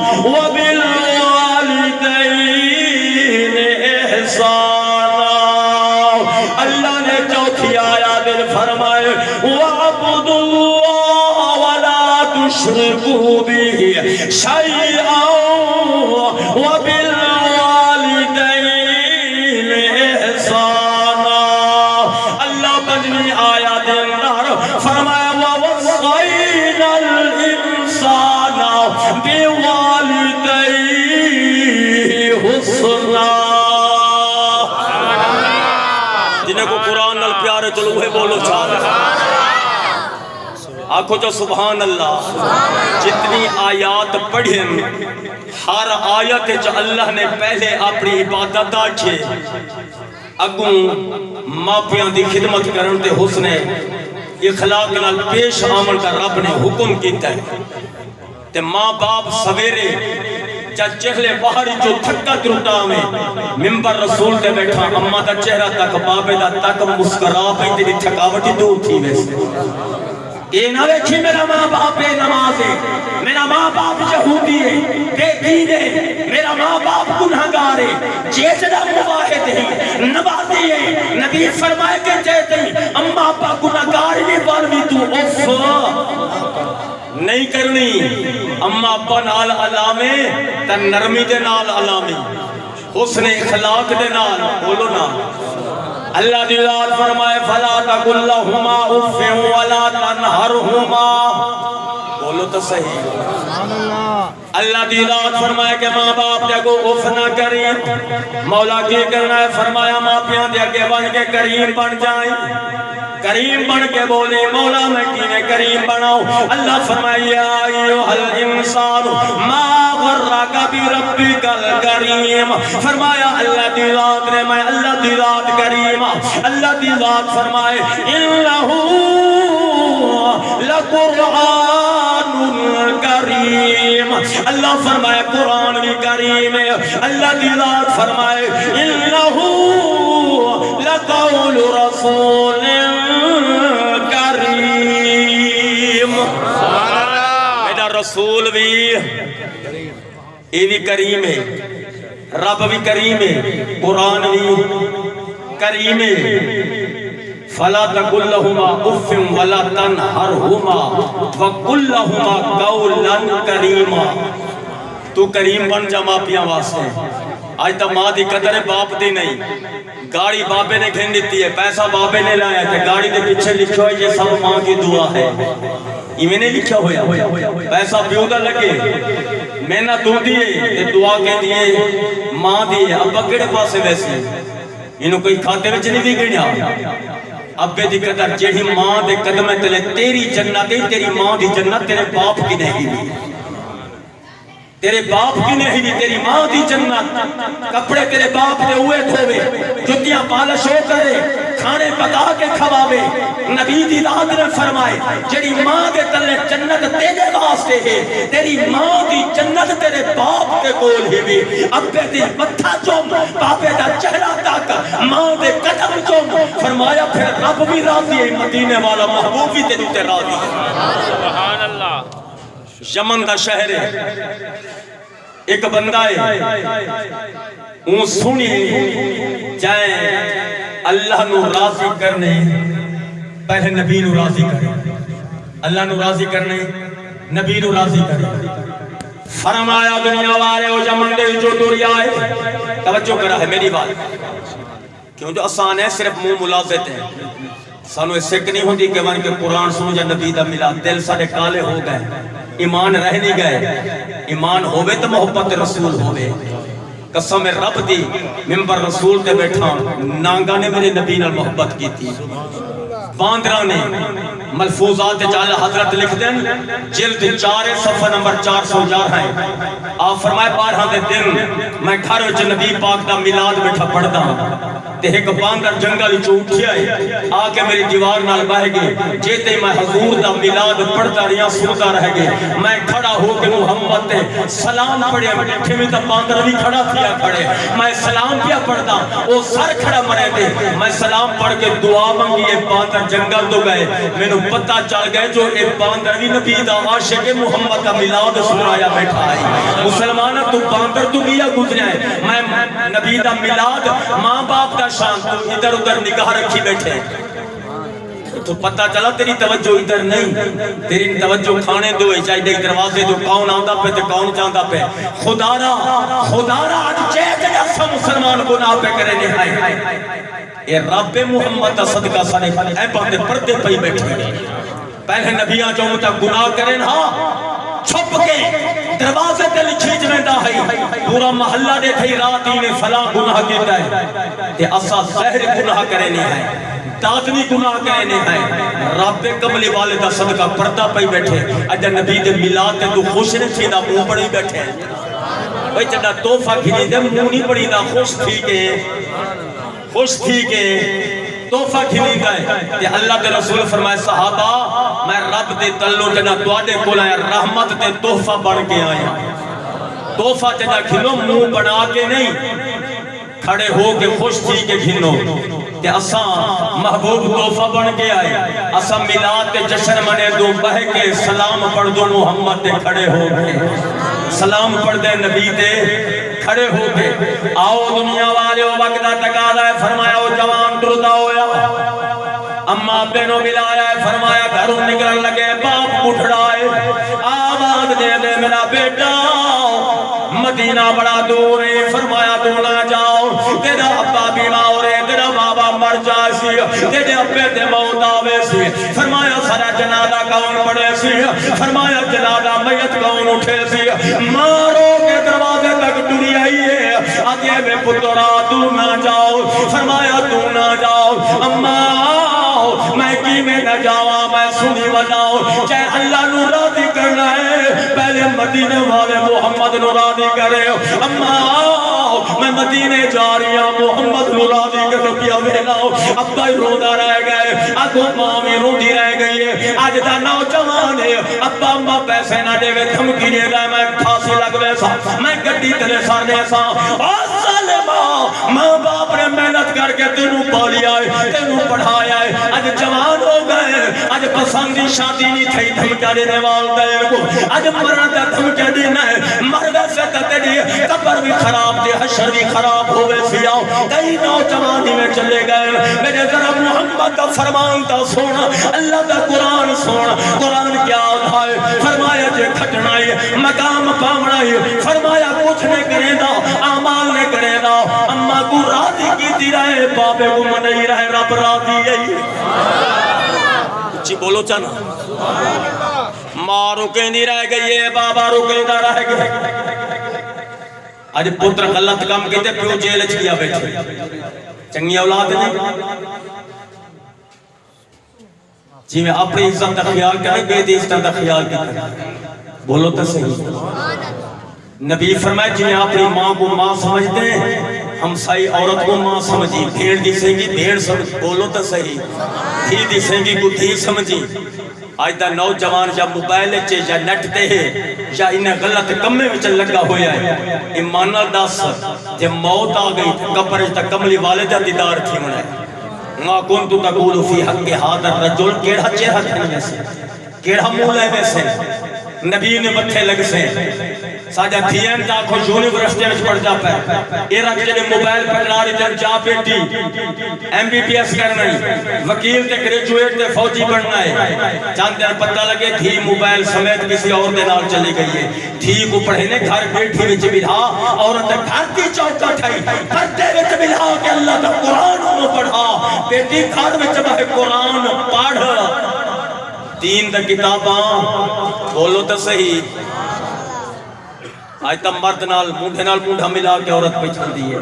وَبِالْوَالِدَيْنِ إِحْسَانًا اللہ نے چوتھی آیات میں فرمائے وَاعْبُدُوا اللَّهَ وَلَا تُشْرِكُوا بِهِ شَيْئًا وَبِالْوَالِدَيْنِ إِحْسَانًا اللہ پنجویں آیات اندر فرمایا وَوَصَّيْنَا الْإِنسَانَ بِوَالِدَيْهِ حُسْنًا جنہیں کو قرآن نال پیارے چلو ہے بولو چاہتا آنکھو جو سبحان اللہ جتنی آیات پڑھیں ہر آیت جو اللہ نے پہلے اپنی عبادت آکھے اگوں ماپیاں دی خدمت کرن تے حسن اخلاق نال پیش آمن کا رب نے حکم کیتا ہے تے ماں باپ سویرے جب چہلے باہری جو تھکا ترٹا میں ممبر رسول تے بیٹھا اممہ دا چہرہ تک بابے دا تک مسکرا پہ تیری تھکاوٹی دور تھی ویسے یہ نہ دیکھی میرا ماں باپ بے نماز ہے میرا ماں باپ یہودی ہے بے دین ہے میرا ماں باپ گناہگار ہے جیسدہ مواحد ہے نبازی ہے نبی فرمائے کے چہتے ہیں اممہ ابا گناہگار نہیں بالوی تو اف نہیں کرنی اممہ ابا نال علامے تا نرمی دے نال علامے حسن اخلاق دے نال بولو نا اللہ دی ذات فرمائے فلا تقل لهما اف ولا تنهرهما بولو تو صحیح اللہ دی ذات فرمائے کہ ماں باپ دے کو اف نہ کریں مولا کی کرنا ہے فرمایا ماں پیاں دے کے بن کے کریم بن جائیں کریم بن کے بولے مولا میں کینے کریم بناؤں اللہ فرمائے یا ایوہ الانسان ما غرک بربک الکریم فرمایا اللہ دی ذات نے میں اللہ دی ذات کریم اللہ دی ذات فرمائے انہو لقرآن کریم اللہ فرمائے قرآن بھی کریم ہے اللہ دی ذات فرمائے انہو لقول رسول کریم میرا رسول بھی یہ بھی کریم ہے رب بھی کریم ہے قرآن بھی کریم ہے فلا تقل لهما اف ولا تنهرهما وقل لهما قولا كريما تو کریم بن جا ماپیاں واسطے آج تا ماں دی قدر باپ دی نہیں گاڑی بابے نے گھن دیتی ہے پیسہ بابے نے لایا تھے گاڑی دے پیچھے لکھو ہے یہ سب ماں کی دعا ہے یہ نے لکھا ہویا پیسہ پیودا لگے میں نہ تو دیئے دعا کے دیئے ماں دیئے ابا کیڑے پاسے ویسے انہوں کوئی کھاتے وچ نہیں دی گئنیا ابے دی قدر جیڑی ماں دے قدمیں تلے تیری جنت تیری ماں دی جنت تیرے باپ کی نہیں دی تیرے باپ کی نہیں دی تیری ماں دی جنت کپڑے تیرے باپ دے ہوئے دھوے جتیاں پالش ہو کرے کھانے پکا کے کھواوے نبی دی ذات نے فرمائے جیڑی ماں دے تلے جنت تیرے واسطے ہے تیری ماں دی جنت تیرے باپ دے کول ہی بھی ابے دے متھا چوم باپے دا چہرہ تک ماں دے قدم چوم فرمایا پھر رب بھی راضی ہے مدینے والا محبوب بھی تیرے تے راضی ہے سبحان اللہ یمن دا شہر ہے ایک بندہ ہے اون سنی جائیں اللہ نو راضی کرنے پہلے نبی نو راضی کرنے اللہ نو راضی کرنے نبی نو راضی کرنے فرمایا دنیا والے او یمن دے جو دوریا ہے توجہ کرا ہے میری بات کیوں جو آسان ہے صرف منہ ملازت ہے سانو اس سک نہیں ہوندی کہ ون کے قرآن سنو جا نبی دا ملا دل ساڑے کالے ہو گئے ایمان رہ نہیں گئے ایمان ہوئے تو محبت رسول ہوئے قسم رب دی ممبر رسول تے بیٹھا نانگا نے میرے نبی نال محبت کی تھی باندرہ نے ملفوظات جعل حضرت لکھ دیں جلد 4 صفحہ نمبر 411 ہے آپ فرمائے 12 دے دن میں گھر وچ نبی پاک دا میلاد بیٹھا پڑھدا ہوں تے ایک باندر جنگل وچ اٹھیا ہے آ کے میری دیوار نال بہ گئے جیتے میں حضور دا میلاد پڑھدا رہیا سنتا رہ گئے میں کھڑا ہو کے محمد تے سلام پڑھیا بیٹھے میں تے باندر بھی کھڑا تھیا کھڑے میں سلام پیا پڑھدا او سر کھڑا مرے تے میں سلام پڑھ کے دعا منگی باندر جنگل تو گئے میں نے پتہ چل گئے جو ایک باندر بھی نبی دا عاشق محمد کا میلاد سنایا بیٹھا ہے مسلمانہ تو باندر تو گیا گزرے ہیں میں نبی دا میلاد ماں باپ دا شان تو ادھر ادھر نگاہ رکھی بیٹھے تو پتہ چلا تیری توجہ ادھر نہیں تیری توجہ کھانے دو چاہے دیکھ دروازے تو کون آندا پہ تو کون چاہتا پہ خدا را آج چیک جیسا مسلمان گناہ پہ کرے نہائی اے رب محمد دا صدقہ سارے اے باندے پردے پہی بیٹھے پہلے نبیاں جو متا گناہ کریں ہاں چھپ کے دروازے تے لکھیج میں دا ہے پورا محلہ دے تھی راتی نے فلاں گناہ کیتا ہے تے اسا زہر گناہ کرے نہیں ہے دادنی گناہ کہنے ہیں رب کملی والے دا صدقہ پردہ پہی بیٹھے اجا نبی دے ملاد تے تو خوش نہیں تھی دا منہ پڑی بیٹھے بھئی چڑا توفہ کھنی دے منہ نہیں پڑی دا خوش تھی کے توفہ کھنی دے تے اللہ دے رسول فرمائے صحابہ میں رب دے تلو جنا دوادے کو لائے رحمت دے توفہ بڑھ کے آیا توفہ جنا کھنو منہ بڑھا کے نہیں کھڑے ہو کے خوش تھی کے گھنو تے اساں محبوب توفہ بن کے آئے اساں میلاد تے جشن منے دو بہ کے سلام پڑھ دو محمد تے کھڑے ہو گئے سلام پڑھ دے نبی تے کھڑے ہو گئے آؤ دنیا والے وقت تقاضا ہے فرمایا او جوان ڈردا ہویا اما بینو ملایا ہے فرمایا گھروں نکلن لگے باپ اٹھڑا ہے آواز دے دے میرا بیٹا مدینہ بڑا دور ہے فرمایا تو نہ جاؤ تیرا ابا بیمار ہے تیرا بابا مر جائے سی تیرے ابے تے موت آوے سی فرمایا سارا جنازہ کون پڑے سی فرمایا جنازہ میت کون اٹھے سی مارو کے دروازے تک ٹری آئی ہے آگے میں پترا تو نہ جاؤ فرمایا تو نہ جاؤ اما میں کی میں نہ جاؤں میں سنی بجاؤں چاہے اللہ نو راضی کرنا ہے پہلے مدینے والے محمد نو راضی کرے اما میں مدینے جا رہی ہوں محمد نو راضی کرو کیا ویلاؤ ابا ہی روندہ رہ گئے اگو ماں میں روندی رہ گئی ہے آج دا نوجوان ہے ابا اما پیسے نہ دے وے دھمکی دے گئے میں پھانسی لگ ویسا میں گڈی تلے سارنے سا ماں باپ نے محنت کر کے تینوں پالیا ہے تینوں پڑھایا ہے آج جوان ہو گئے آج پسندی شادی نہیں تھی دھمکا دینے والدین کو آج مرنا دھمکا دینا ہے مرد سے تیری قبر بھی خراب تھی حشر بھی خراب ہوئے سیاؤ کئی نوجوانی میں چلے گئے میرے ذرا محمد کا فرمان تا سونا اللہ کا قرآن سونا قرآن کیا ہے فرمایا جے کھٹنا چڑھنا ہے مقام پاونا ہے فرمایا کچھ نہیں کرے دا اعمال نہیں کرے دا اما کو راضی کیتی رہے بابے کو منائی رہے رب راضی ہے جی بولو چانا ماں رکے نہیں رہ گئی ہے بابا رکے دا رہ گئے آج پتر غلط کام کہتے پیو جیل چھیا بیٹھے چنگی اولاد نہیں جی میں اپنی عزت کا خیال کریں بے دی عزت کا خیال کریں بولو تو صحیح نبی فرمائے جنہیں اپنی ماں کو ماں سمجھتے ہیں ہمسائی عورت کو ماں سمجھی بھیڑ دی سنگی بھیڑ سمجھ بولو تو صحیح دھی دی سنگی کو دھی سمجھی آج دا نوجوان یا موبائل چے یا نیٹ تے ہے یا انہیں غلط کمے وچ لگا ہویا ہے ایمانہ دس جب موت آ گئی قبر تا کملی والدہ دیدار تھی منہ ما کنتو تقولو فی حق حاضر رجل کیڑا چہرہ تھنے میں سے کیڑا مولے میں سے نبی نے متھے لگ سے ساجہ دھیان تاکھو یونیورسٹی میں پڑھ جا پہ ایرہ کے جنہیں موبائل پکڑاری جن جا بیٹی ایم بی پی ایس کرنا ہے وکیل تے گریجویٹ تے فوجی بڑھنا ہے چاند دیر پتہ لگے دھی موبائل سمیت کسی اور دینار چلی گئی ہے دھی کو پڑھنے گھر بیٹھی وچ بلھا عورت گھر دی چوکا ٹھائی پردے وچ بلھا کہ اللہ کا قرآن انہوں پڑھا بیٹی گھر وچ بہے قرآن پڑھ دین دا کتاباں بولو تو صحیح آج تم مرد نال مونڈھا ملا کے عورت پہ چھل دی ہے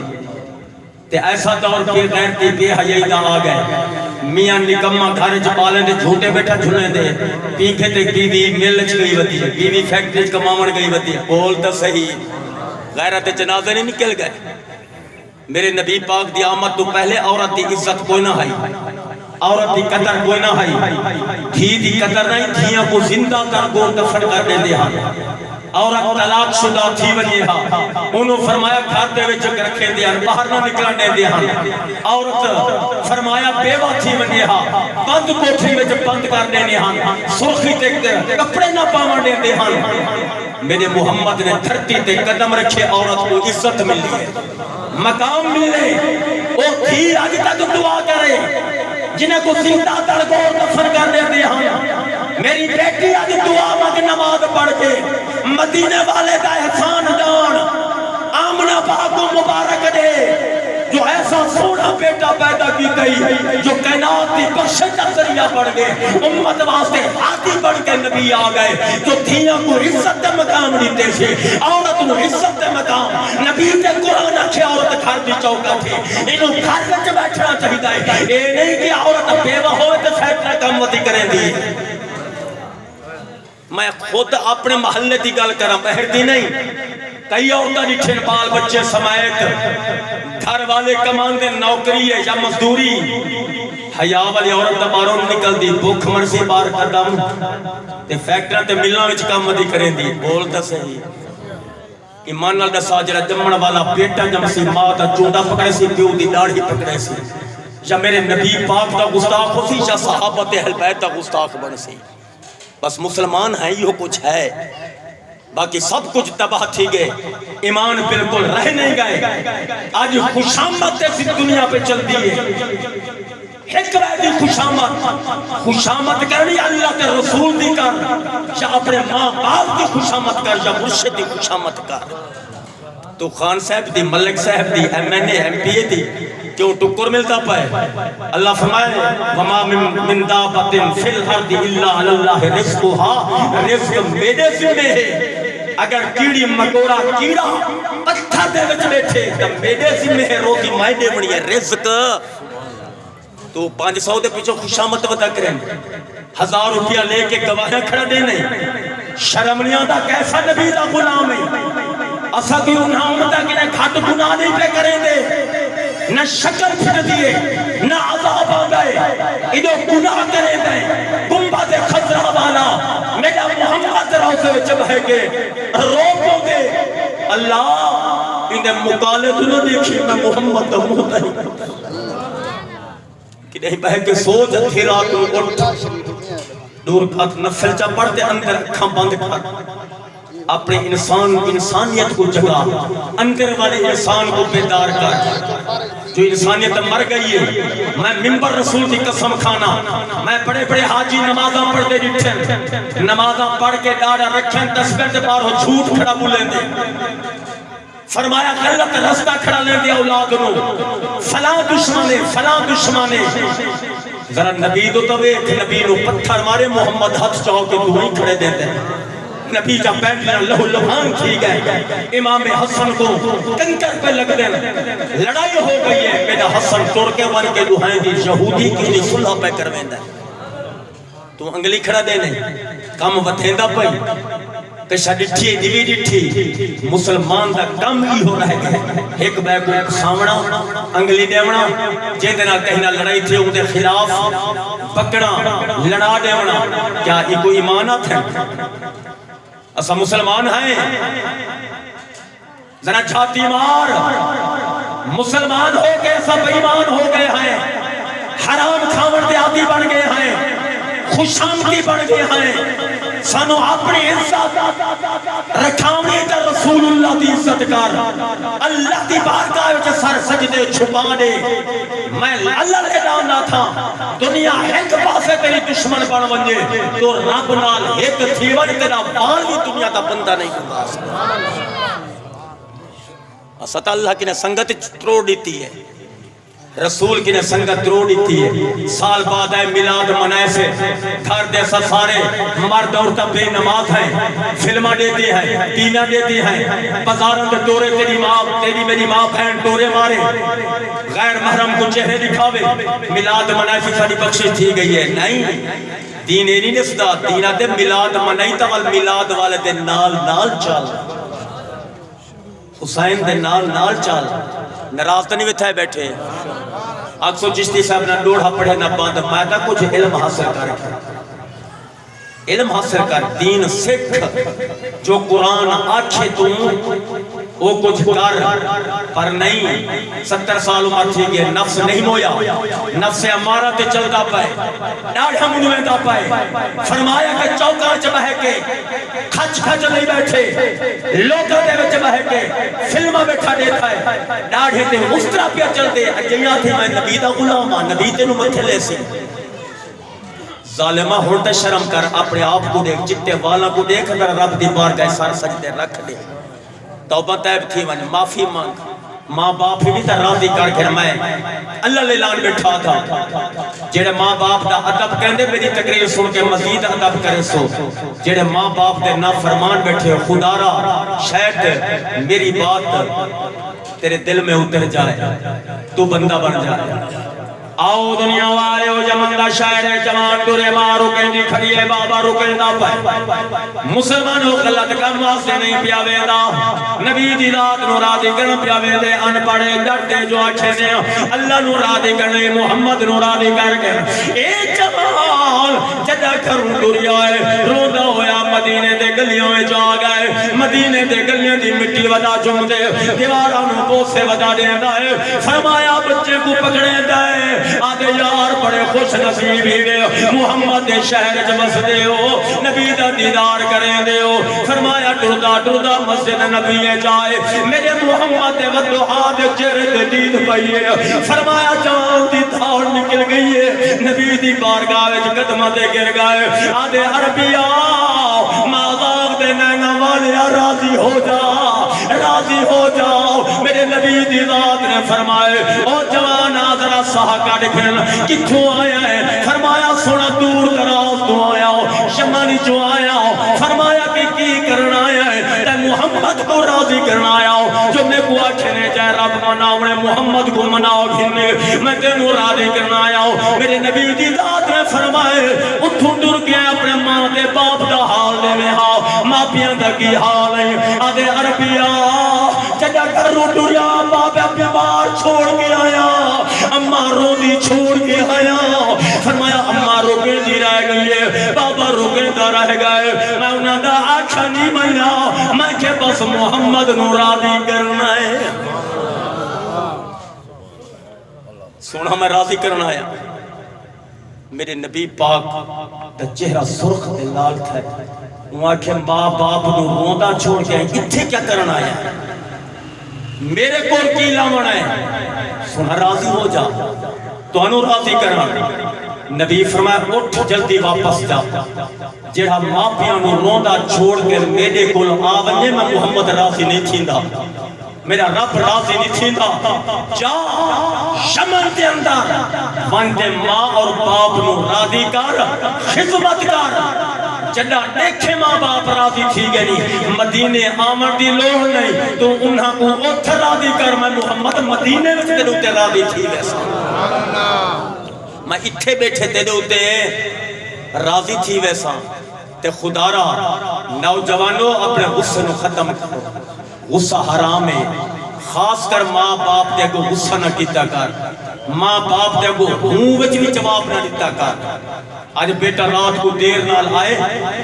تے ایسا دور کے غیرتی بے حیائی دا آ گئے میاں نکمہ گھر چپالیں دے جھوٹے بیٹھا جھلیں دے پیکھے تے بیوی ملچ گئی وطی ہے بیوی فیکٹری کمامن گئی وطی ہے بولتا صحیح غیرت جنازہ نہیں نکل گئے میرے نبی پاک دی آمد تو پہلے عورت دی عزت کوئی نہ ہائی عورت دی قدر کوئی نہ ہائی دھی دی قدر نہیں دھیاں کو زندہ کر گور دفن کر دے دے ہاں عورت طلاق شدہ تھی ونی ہاں انہوں فرمایا گھر دے وچ رکھے دے ہاں باہر نہ نکلن دے دے ہاں عورت فرمایا بیوہ تھی ونی ہاں بند کوٹھی وچ بند کر دے ہاں سرخی تے کپڑے نہ پاون دے دے ہاں میرے محمد نے دھرتی تے قدم رکھے عورت کو عزت ملی ہے مقام ملے وہ تھی آج تک دعا کرے جنہیں کو زندہ تڑگور دفن کر دے دے ہاں میری بیٹی آج دعا مانگ نماز پڑھ کے مدینے والے دا احسان دان آمنہ باغو مبارک دے جو ایسا سونا بیٹا پیدا کی گئی جو کائنات دی بخشش کا ذریعہ بڑھ گئے امت واسطے ہاتھی بڑھ کے نبی آ گئے جو دھیاں کو عزت دے مقام دیتے سے عورت کو عزت دے مقام نبی تے قرآن اچھے عورت گھر دی چوکا تھی انہوں گھر وچ بیٹھنا چاہیے اے نہیں کہ عورت بیوہ ہوئے تو فیکٹر کم وتی کریں دی میں خود اپنے محلے دی گل کرا بہر دی نہیں کئی عورتہ نٹھن بال بچے سمایت گھر والے کمان دے نوکری ہے یا مزدوری حیاء والی عورت دباروں نکل دی بھوک مرسی بار قدم تے فیکٹر تے ملنا وچ کام دی کریں دی بولتا صحیح ایمان نال دا ساجرہ جمن والا بیٹا جم سی ماں دا چونڈا پکڑے سی پیو دی داڑھی پکڑے سی یا میرے نبی پاک دا گستاخ ہو سی یا صحابت اہل بیت دا گستاخ بن سی بس مسلمان ہیں یہ کچھ ہے باقی سب کچھ تباہ تھی گئے ایمان بالکل رہ نہیں گئے آج خوشامت ایسی دنیا پہ چل دی ہے ایک ویدی خوشامت کرنی اللہ کے رسول دی کر یا اپنے ماں باپ کی خوشامت کر یا مرشد دی خوشامت کر تو خان صاحب دی ملک صاحب دی M N A M P A دی کیوں ٹکر ملتا پائے اللہ فرمائے وَمَا مِن دَابَّةٍ فِي الْأَرْضِ إِلَّا عَلَى اللَّهِ رِزْقُهَا رزق میرے ذمہ ہے اگر کیڑی مکوڑا کیڑا پتھر دے وچ بیٹھے تو میرے ذمہ ہے روزی مائنے بڑی ہے رزق تو 500 دے پیچھے خوشامت ودا کریں 1000 روپیہ لے کے گواہیں کھڑا دے نہیں شرم نہیں آتا کیسا نبی دا غلام ہے اسا کی انہاں امتا کہ نہ کھٹ گناہ نہیں پہ کریں دے نہ شکر پھٹ دیئے نہ عذاب آ گئے ادھو گناہ کریں دے گنبد خضرہ والا میرا محمد روزے جب ہے کہ روکو گے اللہ انہیں مقالے تو نہ دیکھیں میں محمد محمد نہیں کہ نہیں بہے کہ سوچ تھی رات کو اٹھ دور کھات نفل چا پڑھتے اندر اکھاں بند کھات اپنے انسانیت کو جگا اندر والے انسان کو بیدار کر جو انسانیت مر گئی ہے. میں منبر رسول کی قسم کھانا, میں بڑے بڑے حاجی نمازاں پڑھ دے رٹھیں, نمازاں پڑھ کے ڈاڑا رکھیں, 10 گھنٹے بار ہو جھوٹ کھڑا بولیں دے. فرمایا غلط رستہ کھڑا لے دیا اولاد نو, فلاں دشمنے. ذرا نبی تو تویک, نبی نو پتھر مارے, محمد ہاتھ چاہو کہ تو ہی کھڑے دیتے ہیں. نبی جب بیٹھنا لہو لہان کی گئے, امام حسن کو کنکر پہ لگ دیں, لڑائی ہو گئی ہے. میرا حسن توڑ کے ور کے دہائیں دی یہودی کی نہیں صلح پہ کرویں دے. تو انگلی کھڑا دینے کم وتھیندہ پئی کشا ڈٹھی دیوی ڈٹھی. مسلمان دا کم ہی ہو رہے گئے, ایک بے کو کھاونا انگلی دیونا, جیندے نہ کہنا لڑائی تھے ان دے خلاف پکڑا لڑا دیونا. کیا یہ کوئی ایمانت ہے؟ اسا مسلمان ہیں, ذرا چھاتی مار. مسلمان ہو کے سب ایمان ہو گئے ہیں, حرام کھاون دے عادی بن گئے ہیں, خوشامدی بن گئے ہیں. سانو اپنی عزت رکھاونی تے رسول اللہ دی عزت کر, اللہ دی بارگاہ وچ سر سجدے چھپا دے. میں اللہ دے ڈالنا تھا دنیا ایک پاسے تیری دشمن بن ونجے تو رب نال ایک تھی ون تیرا بال بھی دنیا دا بندہ نہیں ہوگا. اسات اللہ کی نے سنگت تروڑ دیتی ہے, رسول کی نے سنگت تروڑ دیتی ہے. سال بعد ہے میلاد منائے سے, گھر دیسا سارے مرد عورتیں بے نماز ہیں, فلمہ دیتی ہیں, ٹینا دیتی ہیں, بازاروں کے دورے تیری ماں تیری میری ماں بہن دورے مارے, غیر محرم کو چہرے دکھاوے. میلاد منائے سے ساری بخشش تھی گئی ہے. نہیں, دین نہیں نسدا, دینہ دے میلاد منائی تا وال میلاد والے دے نال نال چال, حسین دے نال نال چال. نراز تو نہیں ویتھائے بیٹھے. اکسو چشتی صاحب نہ ڈوڑھا پڑھے نہ باندھ, میں تا کچھ علم حاصل کر کے, علم حاصل کر, دین سکھ, جو قرآن آکھے تو وہ کچھ کر. پر نہیں, 70 سال عمر تھی گئے, نفس نہیں مویا, نفس امارہ تے چلتا پائے, ڈاڑھا منویں دا پائے. فرمایا کہ چوکاں چ بہے کے کھچ کھچ نہیں بیٹھے, لوگوں دے وچ بہے کے فلمہ بیٹھا دیتا ہے, ڈاڑھے تے مسترا پیا چلتے. اجیاں تھے میں نبی دا غلام ہاں, نبی تے نو متھے لے سی. ظالمہ ہوتا شرم کر, اپنے آپ کو دیکھ, چٹے والا کو دیکھ, اگر رب دی بارگاہ سار سجدے رکھ دے. توبہ طیب تھی ون, معافی مانگ, ماں باپ ہی تا راضی کر کے. میں اللہ لیلان بیٹھا تھا, جیڑے ماں باپ دا ادب کہندے میری تقریر سن کے مزید ادب کرے سو. جیڑے ماں باپ دے نافرمان بیٹھے, خدا را شاید میری بات تیرے دل میں اتر جائے, تو بندہ بن جائے. آؤ دنیا والے ہو جمندہ شاعر جوان دورے ماں رکیں دی کھڑی ہے, بابا رکیں دا پائے. مسلمان ہو غلط کام واسطے نہیں پیاوے دا, نبی دی رات نو راضی کرن پیاوے دے. ان پڑھے جٹے جو آکھے نے اللہ نو راضی کرنے, محمد نو راضی کر کے. اے جمال جدہ کروں دنیا ہے, روندا ہویا مدینے دے گلیوں میں جا گئے, مدینے دے گلیوں دی مٹی ودا جم دے, دیواراں نو بوسے ودا دے ہے. فرمایا بچے کو پکڑے دے, آدھے یار بڑے خوش نصیب ہی گئے, محمد دے شہر جمس دے ہو, نبی دا دیدار کریں دے ہو. فرمایا ٹردہ ٹردہ مسجد نبی جائے, میرے محمد دے ودعا دے چہرے دید پئیے. فرمایا جان دی دھاڑ نکل گئی ہے, نبی دی بارگاہ وچ قدمہ دے گر گئے. آدھے عربیہ ماغاق دے نینا والے راضی ہو جا, راضی ہو جاؤ. میرے نبی دی ذات نے فرمائے, او جوان آدھرا سہا کاٹ کھرنا کتھوں آیا ہے. فرمایا سونا دور دراز تو آیا ہو, شمالی جو آیا ہو. فرمایا کہ کی کرنا آیا ہے, تے محمد کو راضی کرنا آیا ہو. جو میں کو آکھنے جائے رب مناؤ نے محمد کو مناؤ گھنے, میں تینوں راضی کرنا آیا ہو. میرے نبی دی ذات نے فرمائے, اتھوں ڈر کے اپنے ماں دے باپ دا حال دے میں ہاں, ماں پیاں دا کی حال ہے. آدھے عربیہ جگہ کر رو ڈریا, باپ اپنے بار چھوڑ کے آیا, اماں رو دی چھوڑ کے آیا. فرمایا اماں روکے دی رہ گئی ہے, بابا روکے دا رہ گئے. میں انہاں دا آکھا نہیں منا, میں کہ بس محمد نو راضی کرنا ہے. سونا میں راضی کرنا آیا. میرے نبی پاک دا چہرہ سرخ تے لال تھا, وہاں کہ ماں باپ نو روندا چھوڑ کے اتھے کیا کرنا آیا, میرے کو کی لاونا ہے. سونا راضی ہو جا تو انو راضی کرنا نبی فرمایا اٹھ جلدی واپس جا جڑا ماں پیاں نو روندا چھوڑ کے میرے کول آونے میں محمد راضی نہیں تھیندا میرا رب راضی نہیں تھیندا جا شمن دے اندر وندے ماں اور باپ نو راضی کر خدمت کر جڑا دیکھے ماں باپ راضی تھی گئی مدینے آمن دی لوڑ نہیں تو انہاں کو اوتھے راضی کر میں محمد مدینے وچ تیرے اوتے راضی تھی ویسا میں اتھے بیٹھے تیرے اوتے راضی تھی ویسا تے خدا را نوجوانوں اپنے غصے نو ختم کرو غصہ حرام ہے خاص کر ماں باپ دے کو غصہ نہ کیتا کر ماں باپ دے کو ہوں وچ بھی جواب نہ دیتا کر آج بیٹا رات کو دیر نال آئے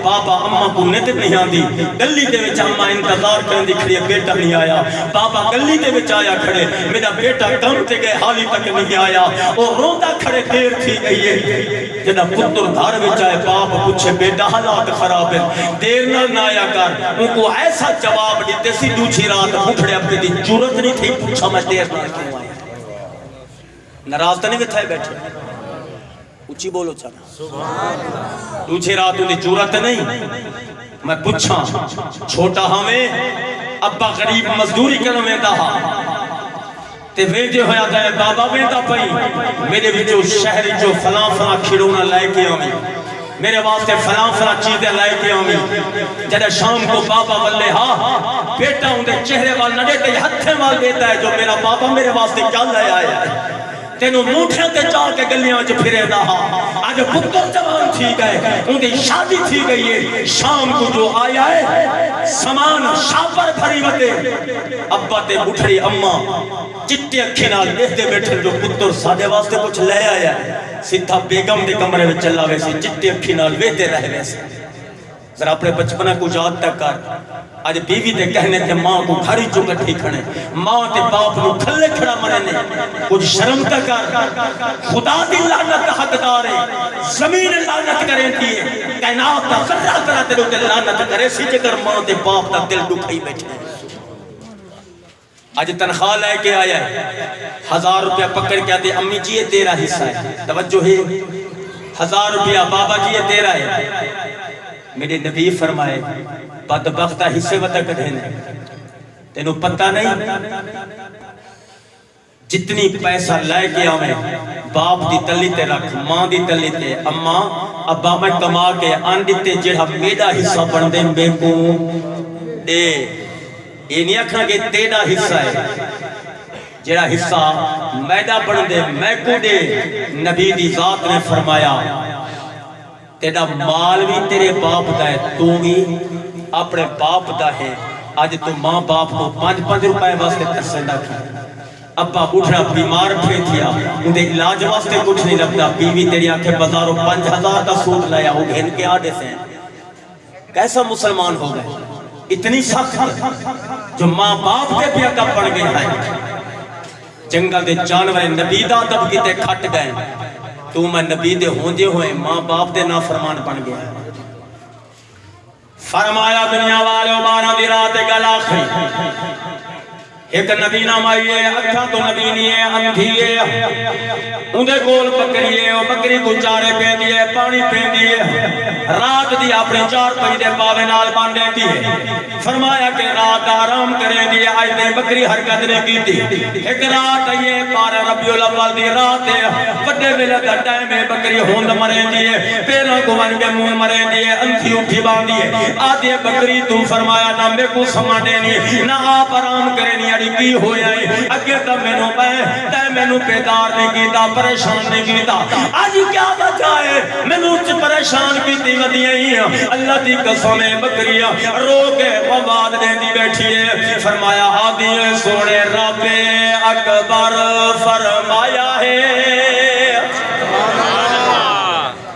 بابا اممہ کو نیت نہیں آن دی گلی دے وچ اممہ انتظار کرن دی کھڑی بیٹا نہیں آیا بابا گلی دے وچ آیا کھڑے میرا بیٹا کم تے گئے حالی تک نہیں آیا اور روندہ کھڑے دیر تھی گئی ہے جنہ پتر دھار وچ آئے باپ پوچھے بیٹا حالات خراب ہے دیر نال نہ آیا کر ان کو ایسا جواب دیتے سی دوچھی رات اٹھڑے اپنے دی جرت نہیں تھی پوچھا میں دیر نال کیوں آیا ناراض تو نہیں بتھائے بیٹھے اچھی بولو چانا دوچھی رات ان دی جرت نہیں میں پوچھا چھوٹا ہمیں ابا غریب مزدوری کرنے میں دہا تے ویدے ہویا دائے بابا ویدہ پئی میرے وچو شہری جو فلاں فلاں کھڑونا لائے کے ہمیں میرے واسطے فلاں فلاں چیزیں لائے کے ہمیں جدہ شام کو بابا والے ہاں بیٹا ان دے چہرے وال نہ دیتے ہتھے وال دیتا ہے جو میرا بابا میرے واسطے کیا لائے آیا ہے تینو موٹھیں تے چاہ کے گلیاں جو پھرے دہا آج پتر جوان تھی گئے ان کی شادی تھی گئی ہے شام کو جو آیا ہے سامان شاپر بھری وتے ابا تے بٹھڑی اممہ چٹے اکھے نال دیکھتے بیٹھے جو پتر سادے واسطے کچھ لے آیا ہے سیدھا بیگم دے کمرے میں چلا ویسے چٹے اکھے نال ویتے رہے ویسے ذرا اپنے بچپنہ کو یاد تک کر آج بیوی دے کہنے تے ماں کو گھری چو کٹھی کھڑے ماں تے باپ نو کھلے کھڑا مرنے کچھ شرم تک کر خدا دی لعنت حق دارے زمین لعنت کریں دیئے کائنات تا ذرہ ذرہ تیرے تے لعنت کرے سی جگر ماں تے باپ تا دل دکھائی بیٹھے آج تنخواہ لے کے آیا ہے 1000 روپیہ پکڑ کے آتے امی جی یہ تیرا حصہ ہے توجہ ہے 1000 روپیہ بابا جی یہ تیرا ہے میرے نبی فرمائے بدبختہ حصے وطا کدھینے تینو پتہ نہیں جتنی پیسہ لائے کے آمیں باپ دی تلی تے رکھ ماں دی تلی تے اماں ابا میں کما کے آن دیتے جڑا میرا حصہ بڑھ دیں بے کو دے یہ نہیں اکھنا کہ تیرا حصہ ہے جڑا حصہ میدہ بڑھ دے میں کو دے نبی دی ذات نے فرمایا تیرا مال بھی تیرے باپ دا ہے تو بھی اپنے باپ دا ہے آج تو ماں باپ کو 5 روپے واسطے ترسندہ کی ابا بڑھڑا بیمار پھیتیا انہیں علاج واسطے کچھ نہیں لگتا بیوی تیری آنکھیں بازاروں 5000 کا سوٹ لایا وہ گھن کے آڈے سے ہیں کیسا مسلمان ہو گئے اتنی سخت جو ماں باپ کے پیا کا پڑ گئے ہیں جنگل دے جانور نبی دا دب کی تے کھٹ گئے تو میں نبی دے ہوندے ہوئے ماں باپ دے نافرمان بن گیا فرمایا دنیا والے بارہ دی رات گل آخری ایک نبی نام آئیے اکھا تو نبی نہیں ہے اندھیے اندھے گول بکری ہے بکری کو چارے پہ دیئے پانی پہ دیئے رات دی اپنے 4 پہیدے باوے نال باندے دیئے فرمایا کہ رات آرام کریں دیئے آج دے بکری حرکت نے کی تھی ایک رات یہ 12 ربیع الاول دی رات ہے وڈے ویلے دا ٹائم ہے بکری ہوند مرے دیئے پیروں کو ون کے منہ مرے دیئے انتھی اٹھی باندھ دیئے آدھے بکری تو فرمایا نہ میں کو سما دینی نہ آپ آرام کریں اڑی کی ہو جائے اگے تا مینوں تے مینوں پیدار نہیں کیتا پریشان نہیں کیتا آج کیا وجہ ہے مینوں پریشان کیتی ودیاں ہی اللہ دی قسم ہے بکریاں رو کے آواز دیندی بیٹھی ہے فرمایا ہادی سونے رب اکبر فرمایا ہے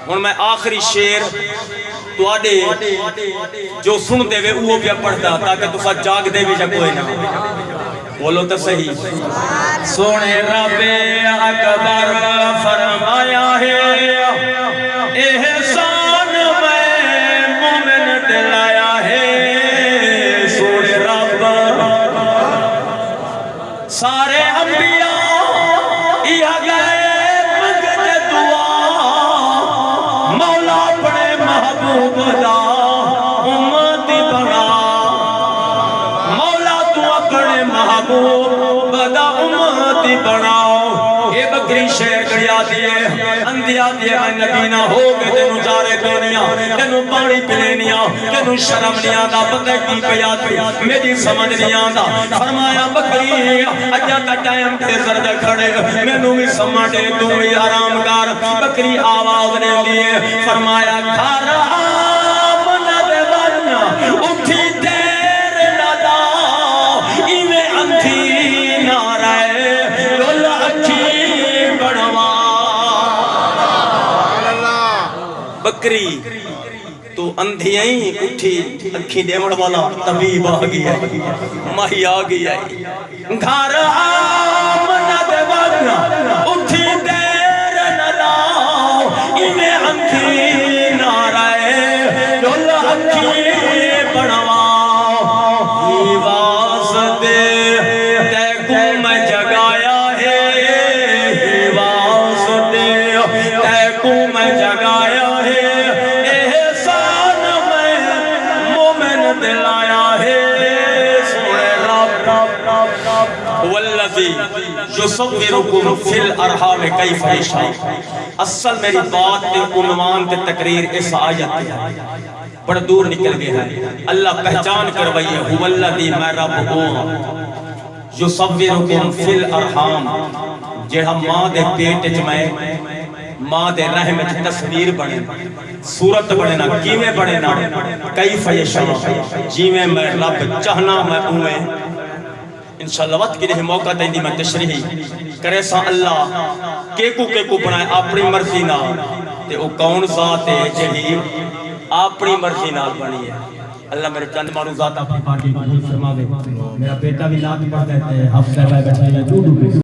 ہن میں آخری شعر تو آڈے جو سن دے وے وہ بھی پڑھتا تاکہ تو جاگ دے وے جا کوئی نہ بولو تو صحیح سونے رب اکبر فرمایا ہے احسان میں مومن دلایا ہے سونے رب سارے انبیاء دیے اندیا دیے میں نبی نہ ہو گئے تینوں چارے پینیاں تینوں پانی پلینیاں تینوں شرم نہیں آندا پتہ کی پیا تو میری سمجھ نہیں آندا فرمایا بکری اجا تا ٹائم تے زرد کھڑے مینوں بھی سمجھ دے تو ہی آرام کر بکری آواز نے دیے فرمایا گھر آمنا دے ورنا اٹھی دیر نہ دا ایویں اندھی نہ رہے لول اکھی بڑھوا بکری تو اندھیاں ہی اٹھی اکھی دیمڑ والا طبیب آ گیا ماہی آ گیا گھر آمنا دے ورنا اٹھی دیر نہ لاؤ انہیں اندھی نہ رہے لول اکھی بڑھواؤ یہ واسطے تے کو میں جگایا ہے یہ واسطے تے کو میں جگایا ہے دلایا ہے سونے رب والذی یصورکم فی الارحام کیف یشاء اصل میری بات تے عنوان تے تقریر اس آیت ہے بڑا دور نکل گیا ہے اللہ پہچان کروائیے هو الذی میں رب ہوں یصورکم فی الارحام جہاں ماں دے پیٹ وچ میں ماں دے رحم وچ تصویر بنے صورت بنے نا کیویں بنے نا کیف یشاء جیویں میں رب چاہنا میں اویں انشاءاللہ وقت کی نہیں موقع دیندی میں تشریح کرے سا اللہ کیکو بنائے اپنی مرضی نہ تے او کون ذات ہے جہی اپنی مرضی نہ بنی ہے اللہ میرے چند مانو ذات اپنی پارٹی قبول فرما دے میرا بیٹا بھی نعت پڑھتا ہے حفظ ہے بیٹھے